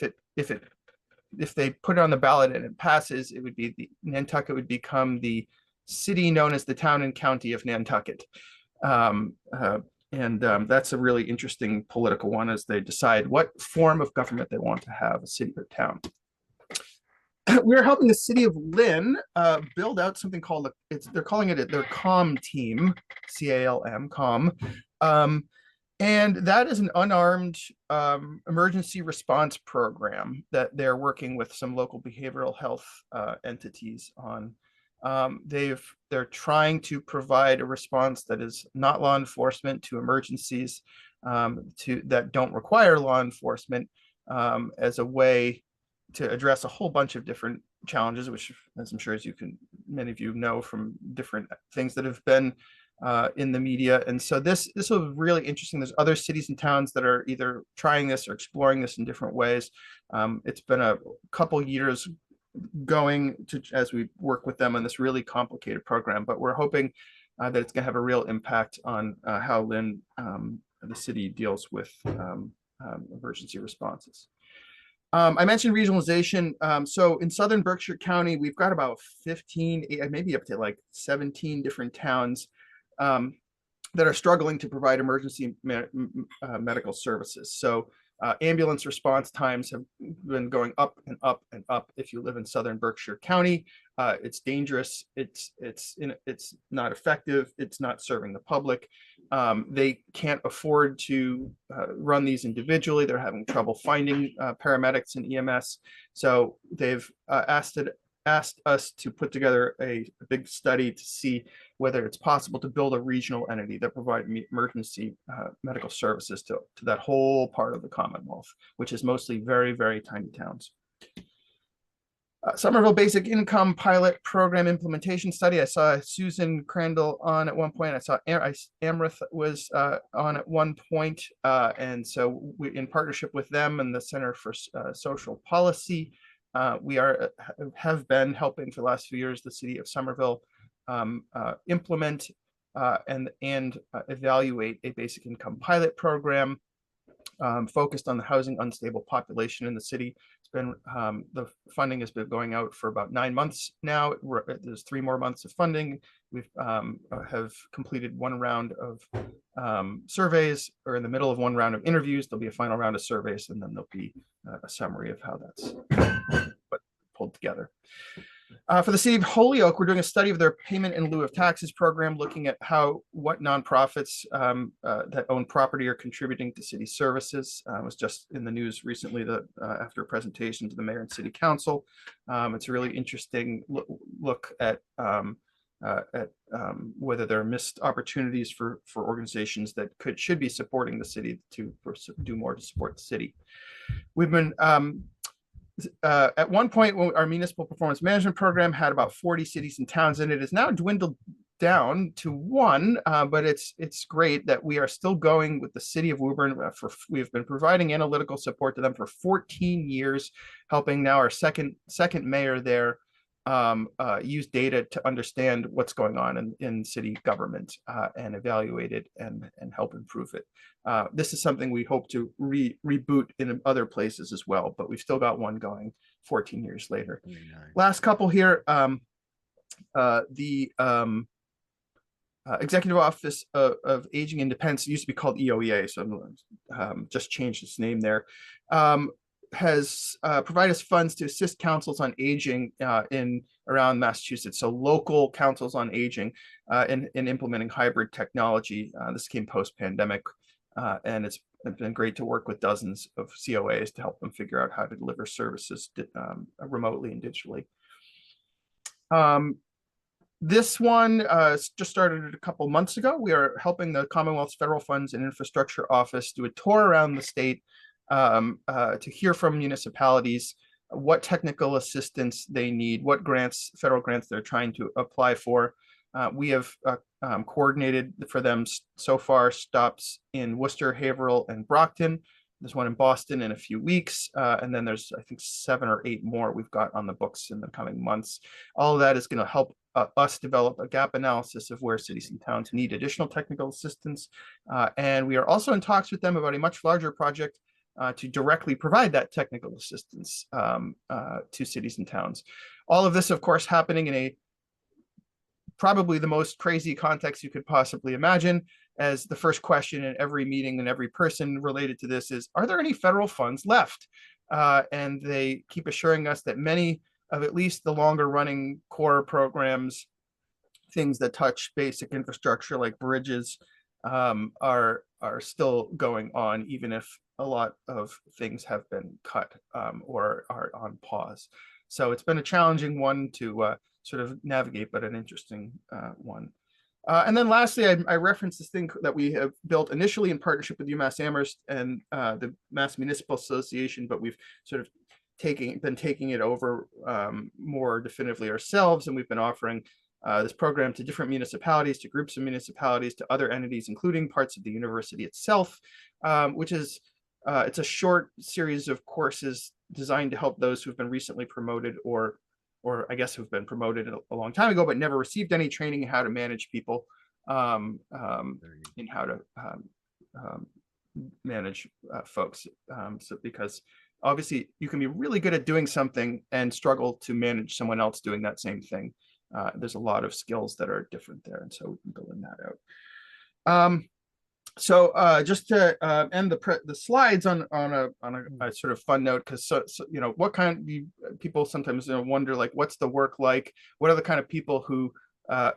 they put it on the ballot and it passes, it would be Nantucket would become the city known as the town and county of Nantucket. That's a really interesting political one as they decide what form of government they want to have, a city or town. We're helping the city of Lynn build out something called, they're calling it their CALM team, C-A-L-M, CALM. And that is an unarmed emergency response program that they're working with some local behavioral health entities on. They're trying to provide a response that is not law enforcement to emergencies that don't require law enforcement as a way to address a whole bunch of different challenges, which, as I'm sure many of you know from different things that have been in the media. And so this was really interesting. There's other cities and towns that are either trying this or exploring this in different ways. It's been a couple years going as we work with them on this really complicated program, but we're hoping that it's going to have a real impact on how Lynn, the city, deals with emergency responses. I mentioned regionalization. So in Southern Berkshire County, we've got about 15, maybe up to like 17 different towns that are struggling to provide emergency medical services. So ambulance response times have been going up and up and up. If you live in Southern Berkshire County, it's dangerous. It's not effective. It's not serving the public. They can't afford to run these individually. They're having trouble finding paramedics and EMS. So they've asked us to put together a big study to see whether it's possible to build a regional entity that provide emergency medical services to that whole part of the Commonwealth, which is mostly very tiny towns. Somerville Basic Income Pilot Program Implementation Study. I saw Susan Crandall on at one point. I saw Amrith was on at one point. And so we, in partnership with them and the Center for Social Policy, we have been helping for the last few years the city of Somerville implement and evaluate a basic income pilot program focused on the housing unstable population in the city. It's been the funding has been going out for about 9 months now. There's 3 more months of funding. We've have completed 1 round of surveys, or in the middle of 1 round of interviews. There'll be a final round of surveys, and then there'll be a summary of how that's pulled together. For the city of Holyoke, we're doing a study of their payment in lieu of taxes program, looking at what nonprofits that own property are contributing to city services. It was just in the news recently that after a presentation to the mayor and city council. It's a really interesting look at whether there are missed opportunities for organizations that should be supporting the city to do more to support the city. We've been at one point, when our municipal performance management program had about 40 cities and towns in it, has now dwindled down to 1, but it's great that we are still going with the city of Woburn. We've been providing analytical support to them for 14 years, helping now our second mayor there use data to understand what's going on in city government and evaluate it and help improve it. This is something we hope to reboot in other places as well, but we've still got one going 14 years later. Last couple here, the Executive Office of Aging Independence, used to be called EOEA, so just changed its name there, has provided us funds to assist councils on aging around Massachusetts. So local councils on aging in implementing hybrid technology. This came post-pandemic, and it's been great to work with dozens of COAs to help them figure out how to deliver services remotely and digitally. This one just started a couple months ago. We are helping the Commonwealth's Federal Funds and Infrastructure Office do a tour around the state to hear from municipalities what technical assistance they need, what grants, federal grants they're trying to apply for. We have coordinated for them so far stops in Worcester, Haverhill, and Brockton. There's one in Boston in a few weeks. And then there's, I think, 7 or 8 more we've got on the books in the coming months. All of that is going to help us develop a gap analysis of where cities and towns need additional technical assistance. And we are also in talks with them about a much larger project to directly provide that technical assistance to cities and towns. All of this, of course, happening in a probably the most crazy context you could possibly imagine, as the first question in every meeting and every person related to this is, are there any federal funds left? And they keep assuring us that many of at least the longer running core programs, things that touch basic infrastructure like bridges, are still going on, even if a lot of things have been cut or are on pause. So it's been a challenging one to sort of navigate, but an interesting one. And then lastly, I referenced this thing that we have built initially in partnership with UMass Amherst and the Mass Municipal Association, but we've sort of been taking it over more definitively ourselves, and we've been offering this program to different municipalities, to groups of municipalities, to other entities, including parts of the university itself, which is it's a short series of courses designed to help those who've been recently promoted or I guess who've been promoted a long time ago, but never received any training in how to manage people, in how to manage folks. So because obviously you can be really good at doing something and struggle to manage someone else doing that same thing. There's a lot of skills that are different there. And so we can build that out. So just to end the slides on a sort of fun note, because so you know, what kind of people sometimes wonder, like, what's the work like? What are the kind of people who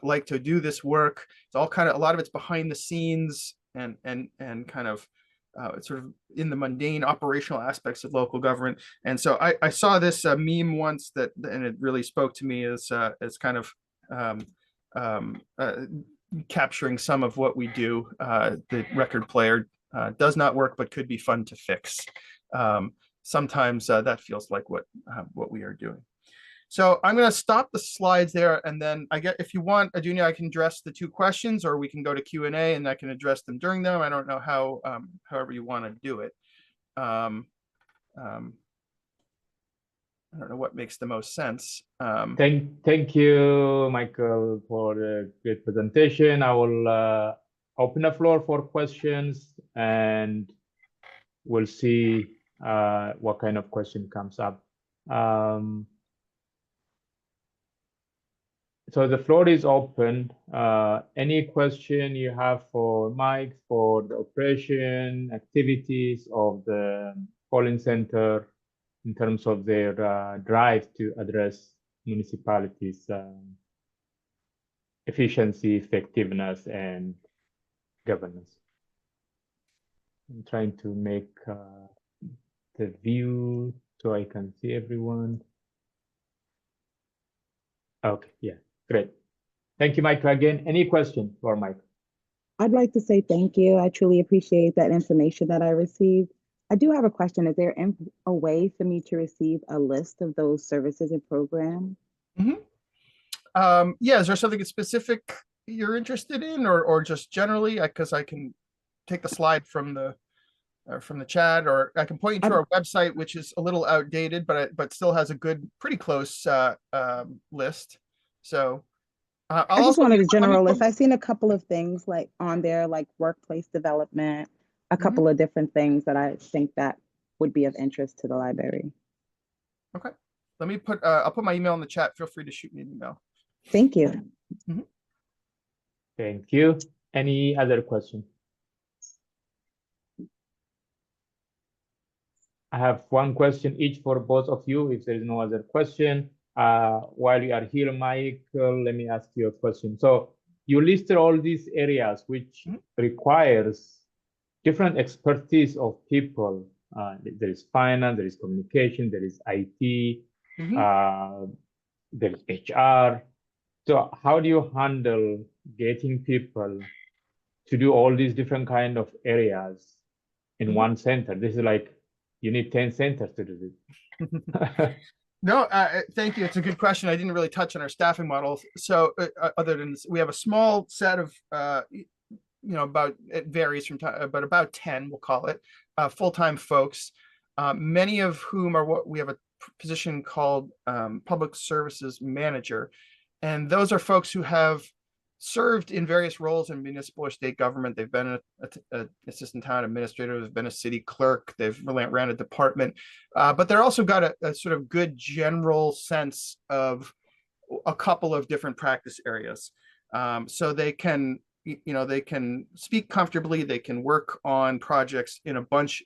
like to do this work? It's all kind of, a lot of it's behind the scenes and kind of sort of in the mundane operational aspects of local government. And so I saw this meme once and it really spoke to me as kind of capturing some of what we do. The record player does not work, but could be fun to fix. Sometimes that feels like what we are doing. So I'm going to stop the slides there, and then if you want, Adunia, I can address the 2 questions, or we can go to Q&A and I can address them during them. I don't know how, however you want to do it. I don't know what makes the most sense. Thank you, Michael, for the great presentation. I will open the floor for questions, and we'll see what kind of question comes up. So the floor is open. Any question you have for Mike for the operation activities of the polling center in terms of their drive to address municipalities' efficiency, effectiveness, and governance. I'm trying to make the view so I can see everyone. Okay, yeah, great. Thank you, Mike. Again, any question for Mike? I'd like to say thank you. I truly appreciate that information that I received. I do have a question. Is there a way for me to receive a list of those services and programs? Mm-hmm. Yeah, is there something specific you're interested in, or just generally? Because I can take the slide from the chat, or I can point you to our website, which is a little outdated, but still has a good, pretty close list. So I just wanted a general list. I've seen a couple of things like on there, like workplace development, a couple of different things that I think that would be of interest to the library. Okay, let me I'll put my email in the chat. Feel free to shoot me an email. Thank you. Mm-hmm. Thank you. Any other question? I have one question each for both of you. If there is no other question, while you are here, Michael, let me ask you a question. So you listed all these areas which requires different expertise of people. There is finance, there is communication, there is IT, there is HR. So how do you handle getting people to do all these different kind of areas in one center? This is like, you need 10 centers to do this. No, thank you. It's a good question. I didn't really touch on our staffing model. So other than this, we have a small set of, about, it varies from time, but about 10, we'll call it, full-time folks, many of whom are what we have a position called public services manager. And those are folks who have served in various roles in municipal or state government. They've been an assistant town administrator, they've been a city clerk, they've ran a department, but they're also got a sort of good general sense of a couple of different practice areas. So they can, they can speak comfortably, they can work on projects in a bunch,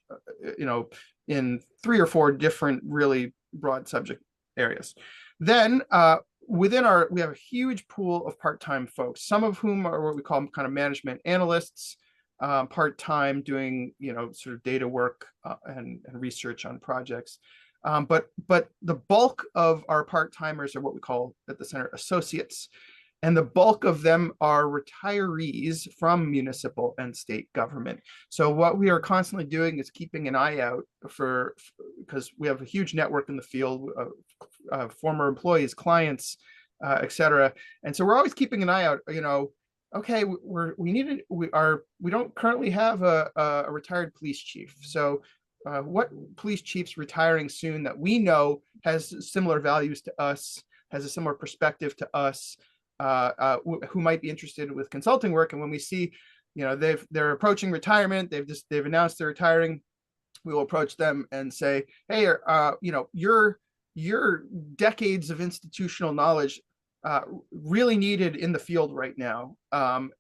in 3 or 4 different really broad subject areas. Then within we have a huge pool of part-time folks, some of whom are what we call kind of management analysts, part-time doing, sort of data work and research on projects. But the bulk of our part-timers are what we call at the center associates. And the bulk of them are retirees from municipal and state government. So what we are constantly doing is keeping an eye out because we have a huge network in the field, former employees, clients, et cetera. And so we're always keeping an eye out, okay, we don't currently have a retired police chief. So what police chief's retiring soon that we know has similar values to us, has a similar perspective to us, who might be interested with consulting work. And when we see, they're approaching retirement, they've announced they're retiring, we will approach them and say, hey, your decades of institutional knowledge really needed in the field right now.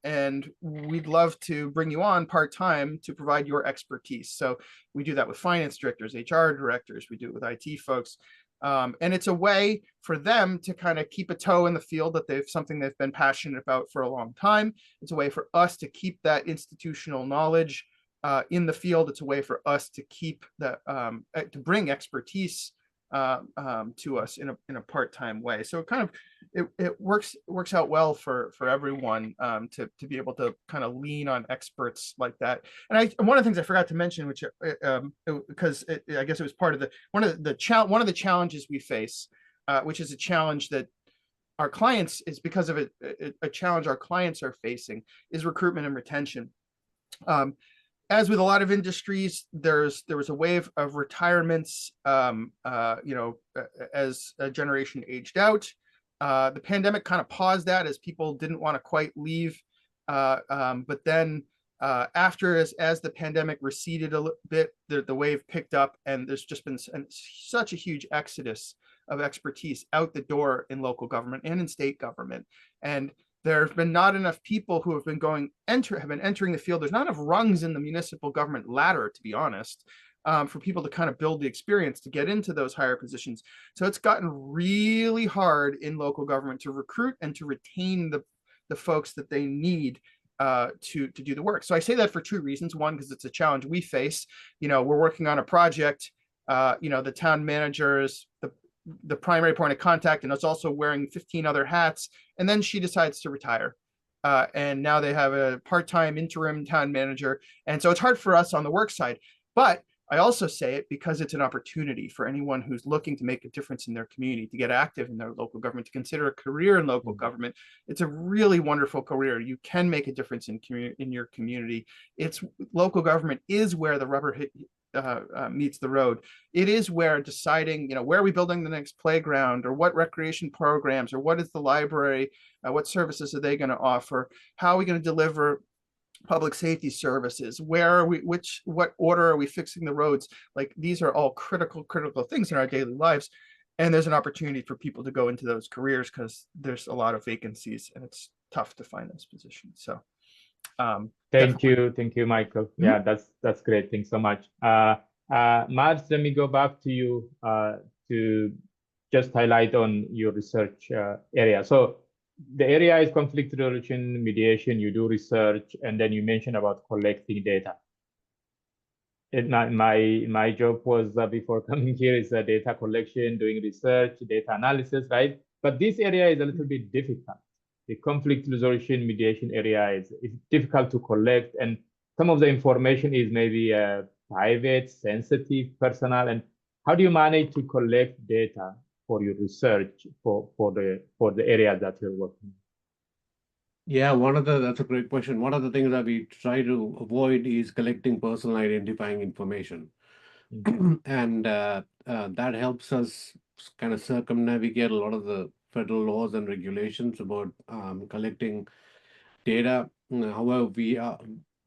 And we'd love to bring you on part-time to provide your expertise. So we do that with finance directors, HR directors, we do it with IT folks. And it's a way for them to kind of keep a toe in the field that something they've been passionate about for a long time. It's a way for us to keep that institutional knowledge in the field. It's a way for us to keep that, to bring expertise to us in a part-time way. So it works out well for everyone to be able to kind of lean on experts like that. And one of the things I forgot to mention, which because I guess it was part of one of the challenges we face, which is a challenge that our clients is because of a challenge our clients are facing, is recruitment and retention. As with a lot of industries, there was a wave of retirements, as a generation aged out. The pandemic kind of paused that as people didn't want to quite leave. But then after, as the pandemic receded a bit, the wave picked up, and there's just been such a huge exodus of expertise out the door in local government and in state government. And there have been not enough people who have been entering the field. There's not enough rungs in the municipal government ladder, to be honest, for people to kind of build the experience to get into those higher positions. So it's gotten really hard in local government to recruit and to retain the folks that they need to do the work. So I say that for 2 reasons. One, because it's a challenge we face. We're working on a project. The town manager is the primary point of contact, and it's also wearing 15 other hats. And then she decides to retire. And now they have a part-time interim town manager. And so it's hard for us on the work side. But I also say it because it's an opportunity for anyone who's looking to make a difference in their community, to get active in their local government, to consider a career in local government. It's a really wonderful career. You can make a difference in your community. Local government is where the rubber meets the road. It is where deciding, where are we building the next playground, or what recreation programs, or what is the library, what services are they going to offer, how are we going to deliver public safety services, where are we, what order are we fixing the roads? Like, these are all critical things in our daily lives. And there's an opportunity for people to go into those careers because there's a lot of vacancies and it's tough to find those positions. So Thank you, Michael. Yeah, that's great. Thanks so much. Mads, let me go back to you to just highlight on your research area. So the area is conflict resolution, mediation. You do research, and then you mentioned about collecting data. My job was before coming here is data collection, doing research, data analysis, right? But this area is a little bit difficult. the conflict resolution mediation area is difficult to collect, and some of the information is maybe private, sensitive, personal. And how do you manage to collect data for your research for the area that you're working? Yeah, that's a great question. One of the things that we try to avoid is collecting personal identifying information. And that helps us kind of circumnavigate a lot of the federal laws and regulations about collecting data. However, we are,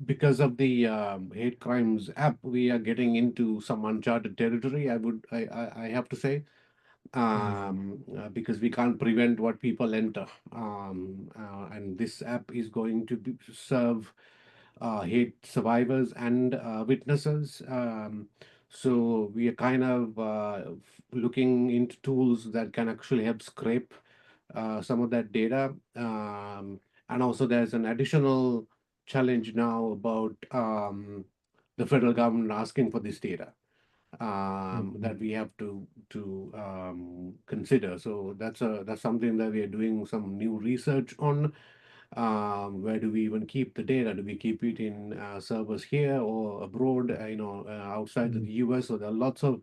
because of the hate crimes app, we are getting into some uncharted territory. I have to say, because we can't prevent what people enter, and this app is going to serve hate survivors and witnesses. So we are kind of looking into tools that can actually help scrape some of that data. And also there's an additional challenge now about the federal government asking for this data that we have to consider. So that's something that we are doing some new research on. Where do we even keep the data? Do we keep it in servers here or abroad, outside of the US? So there are lots of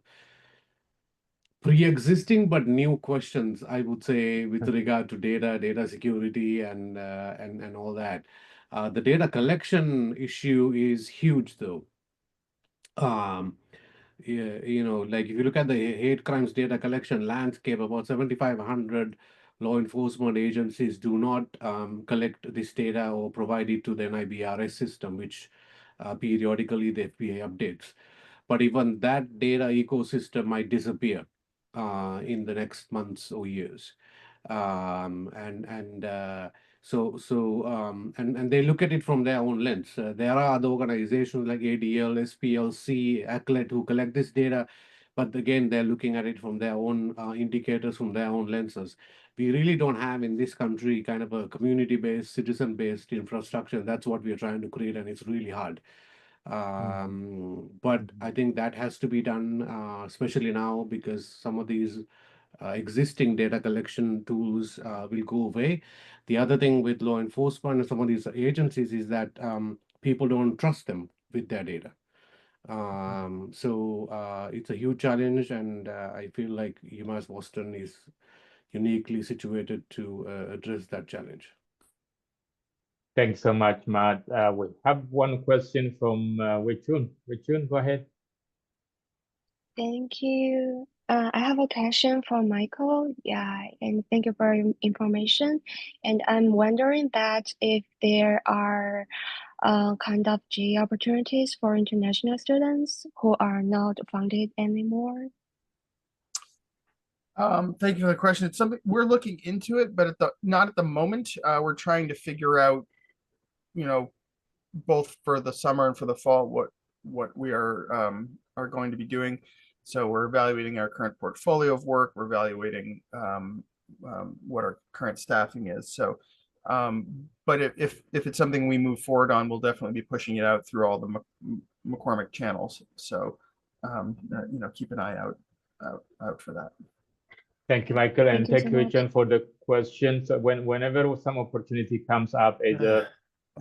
pre-existing but new questions, I would say, with regard to data security and all that. The data collection issue is huge, though. Like if you look at the hate crimes data collection landscape, about 7,500 law enforcement agencies do not collect this data or provide it to the NIBRS system, which periodically the FBI updates. But even that data ecosystem might disappear in the next months or years. And they look at it from their own lens. There are other organizations like ADL, SPLC, ACLED who collect this data, but again, they're looking at it from their own indicators, from their own lenses. We really don't have in this country kind of a community-based, citizen-based infrastructure. That's what we are trying to create, and it's really hard. But I think that has to be done, especially now, because some of these existing data collection tools will go away. The other thing with law enforcement and some of these agencies is that people don't trust them with their data. So it's a huge challenge, and I feel like UMass Boston is uniquely situated to address that challenge. Thanks so much, Matt. We have one question from Wei-Chun. Wei-Chun, go ahead. Thank you. I have a question for Michael. Yeah, and thank you for your information. And I'm wondering that if there are kind of G opportunities for international students who are not funded anymore. Thank you for the question. It's something we're looking into it, but not at the moment. We're trying to figure out, both for the summer and for the fall, what we are going to be doing. So we're evaluating our current portfolio of work. We're evaluating what our current staffing is. So, but if it's something we move forward on, we'll definitely be pushing it out through all the McCormick channels. So, keep an eye out for that. Thank you, Michael, and thank you, so Chen, for the questions. Whenever some opportunity comes up, either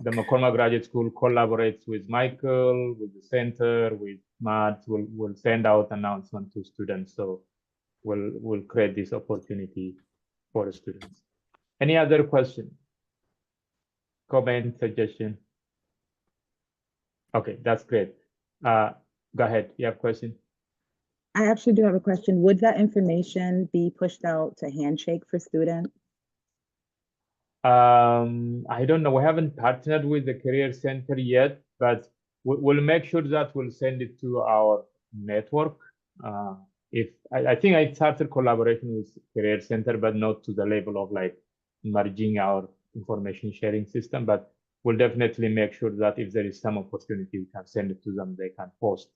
the McCormick Graduate School collaborates with Michael, with the center, with Matt, we'll send out announcement to students. So we'll create this opportunity for the students. Any other question? Comment, suggestion? Okay, that's great. Go ahead. You have a question? I actually do have a question. Would that information be pushed out to Handshake for students? I don't know. We haven't partnered with the Career Center yet, but we'll make sure that we'll send it to our network. I think I started collaboration with Career Center, but not to the level of like merging our information sharing system. But we'll definitely make sure that if there is some opportunity, we can send it to them. They can post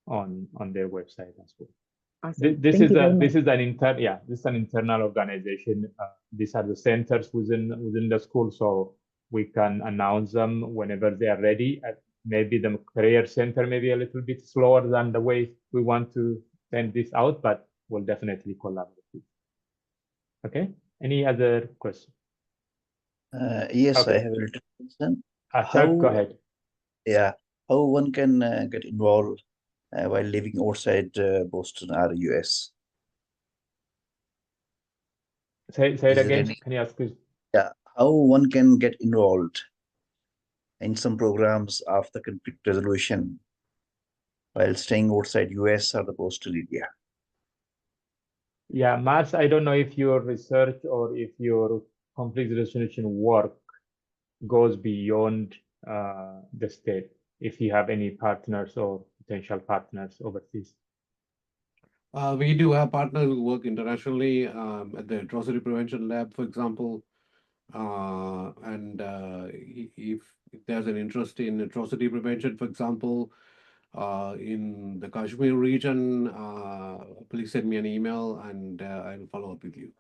on their website as well. Awesome. This is an internal organization. These are the centers within the school, so we can announce them whenever they are ready. Maybe the Career Center may be a little bit slower than the way we want to send this out, but we'll definitely collaborate. Okay. Any other questions? Yes, Okay. I have a little question. Ashok, go ahead. Yeah, how one can get involved while living outside Boston or US? Say it Is there again. any- Can you ask this? Yeah, how one can get involved in some programs of the conflict resolution while staying outside US or the Boston area? Yeah, Mars, I don't know if your research or if your conflict resolution work goes beyond the state, if you have any partners or potential partners overseas. We do have partners who work internationally at the Atrocity Prevention Lab, for example. If there's an interest in atrocity prevention, for example, in the Kashmir region, please send me an email and I'll follow up with you.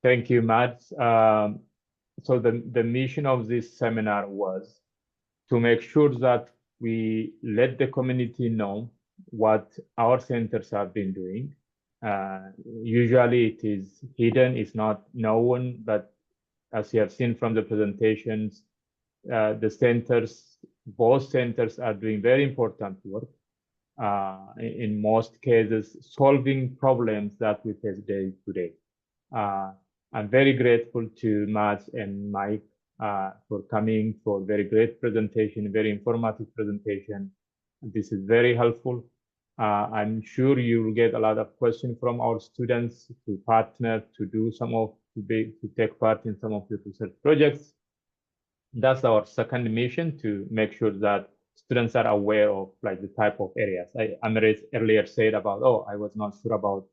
Thank you, Matt. So the mission of this seminar was to make sure that we let the community know what our centers have been doing. Usually it is hidden, it's not known, but as you have seen from the presentations, the centers, both centers are doing very important work. In most cases, solving problems that we face day to day. I'm very grateful to Matt and Mike for coming for very great presentation, very informative presentation. This is very helpful. I'm sure you will get a lot of questions from our students to partner, to do to take part in some of the research projects. That's our second mission, to make sure that students are aware of like the type of areas. Amaris earlier said about, oh, I was not sure about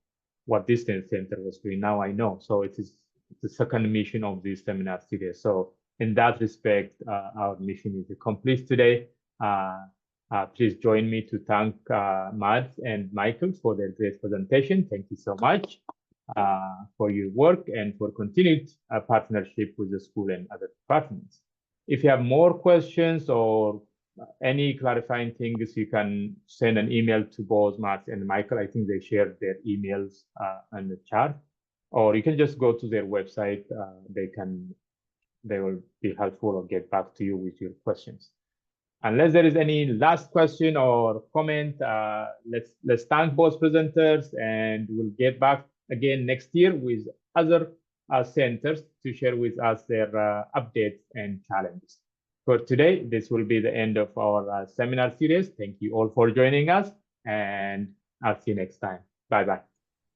what this center was doing. Now I know. So it is the second mission of this seminar series. So in that respect, our mission is complete today. Please join me to thank Mads and Michael for their great presentation. Thank you so much for your work and for continued partnership with the school and other departments. If you have more questions or any clarifying things, you can send an email to both Matt and Michael. I think they shared their emails on the chat, or you can just go to their website. They will be helpful or get back to you with your questions. Unless there is any last question or comment, let's thank both presenters, and we'll get back again next year with other centers to share with us their updates and challenges. For today, this will be the end of our seminar series. Thank you all for joining us, and I'll see you next time. Bye-bye.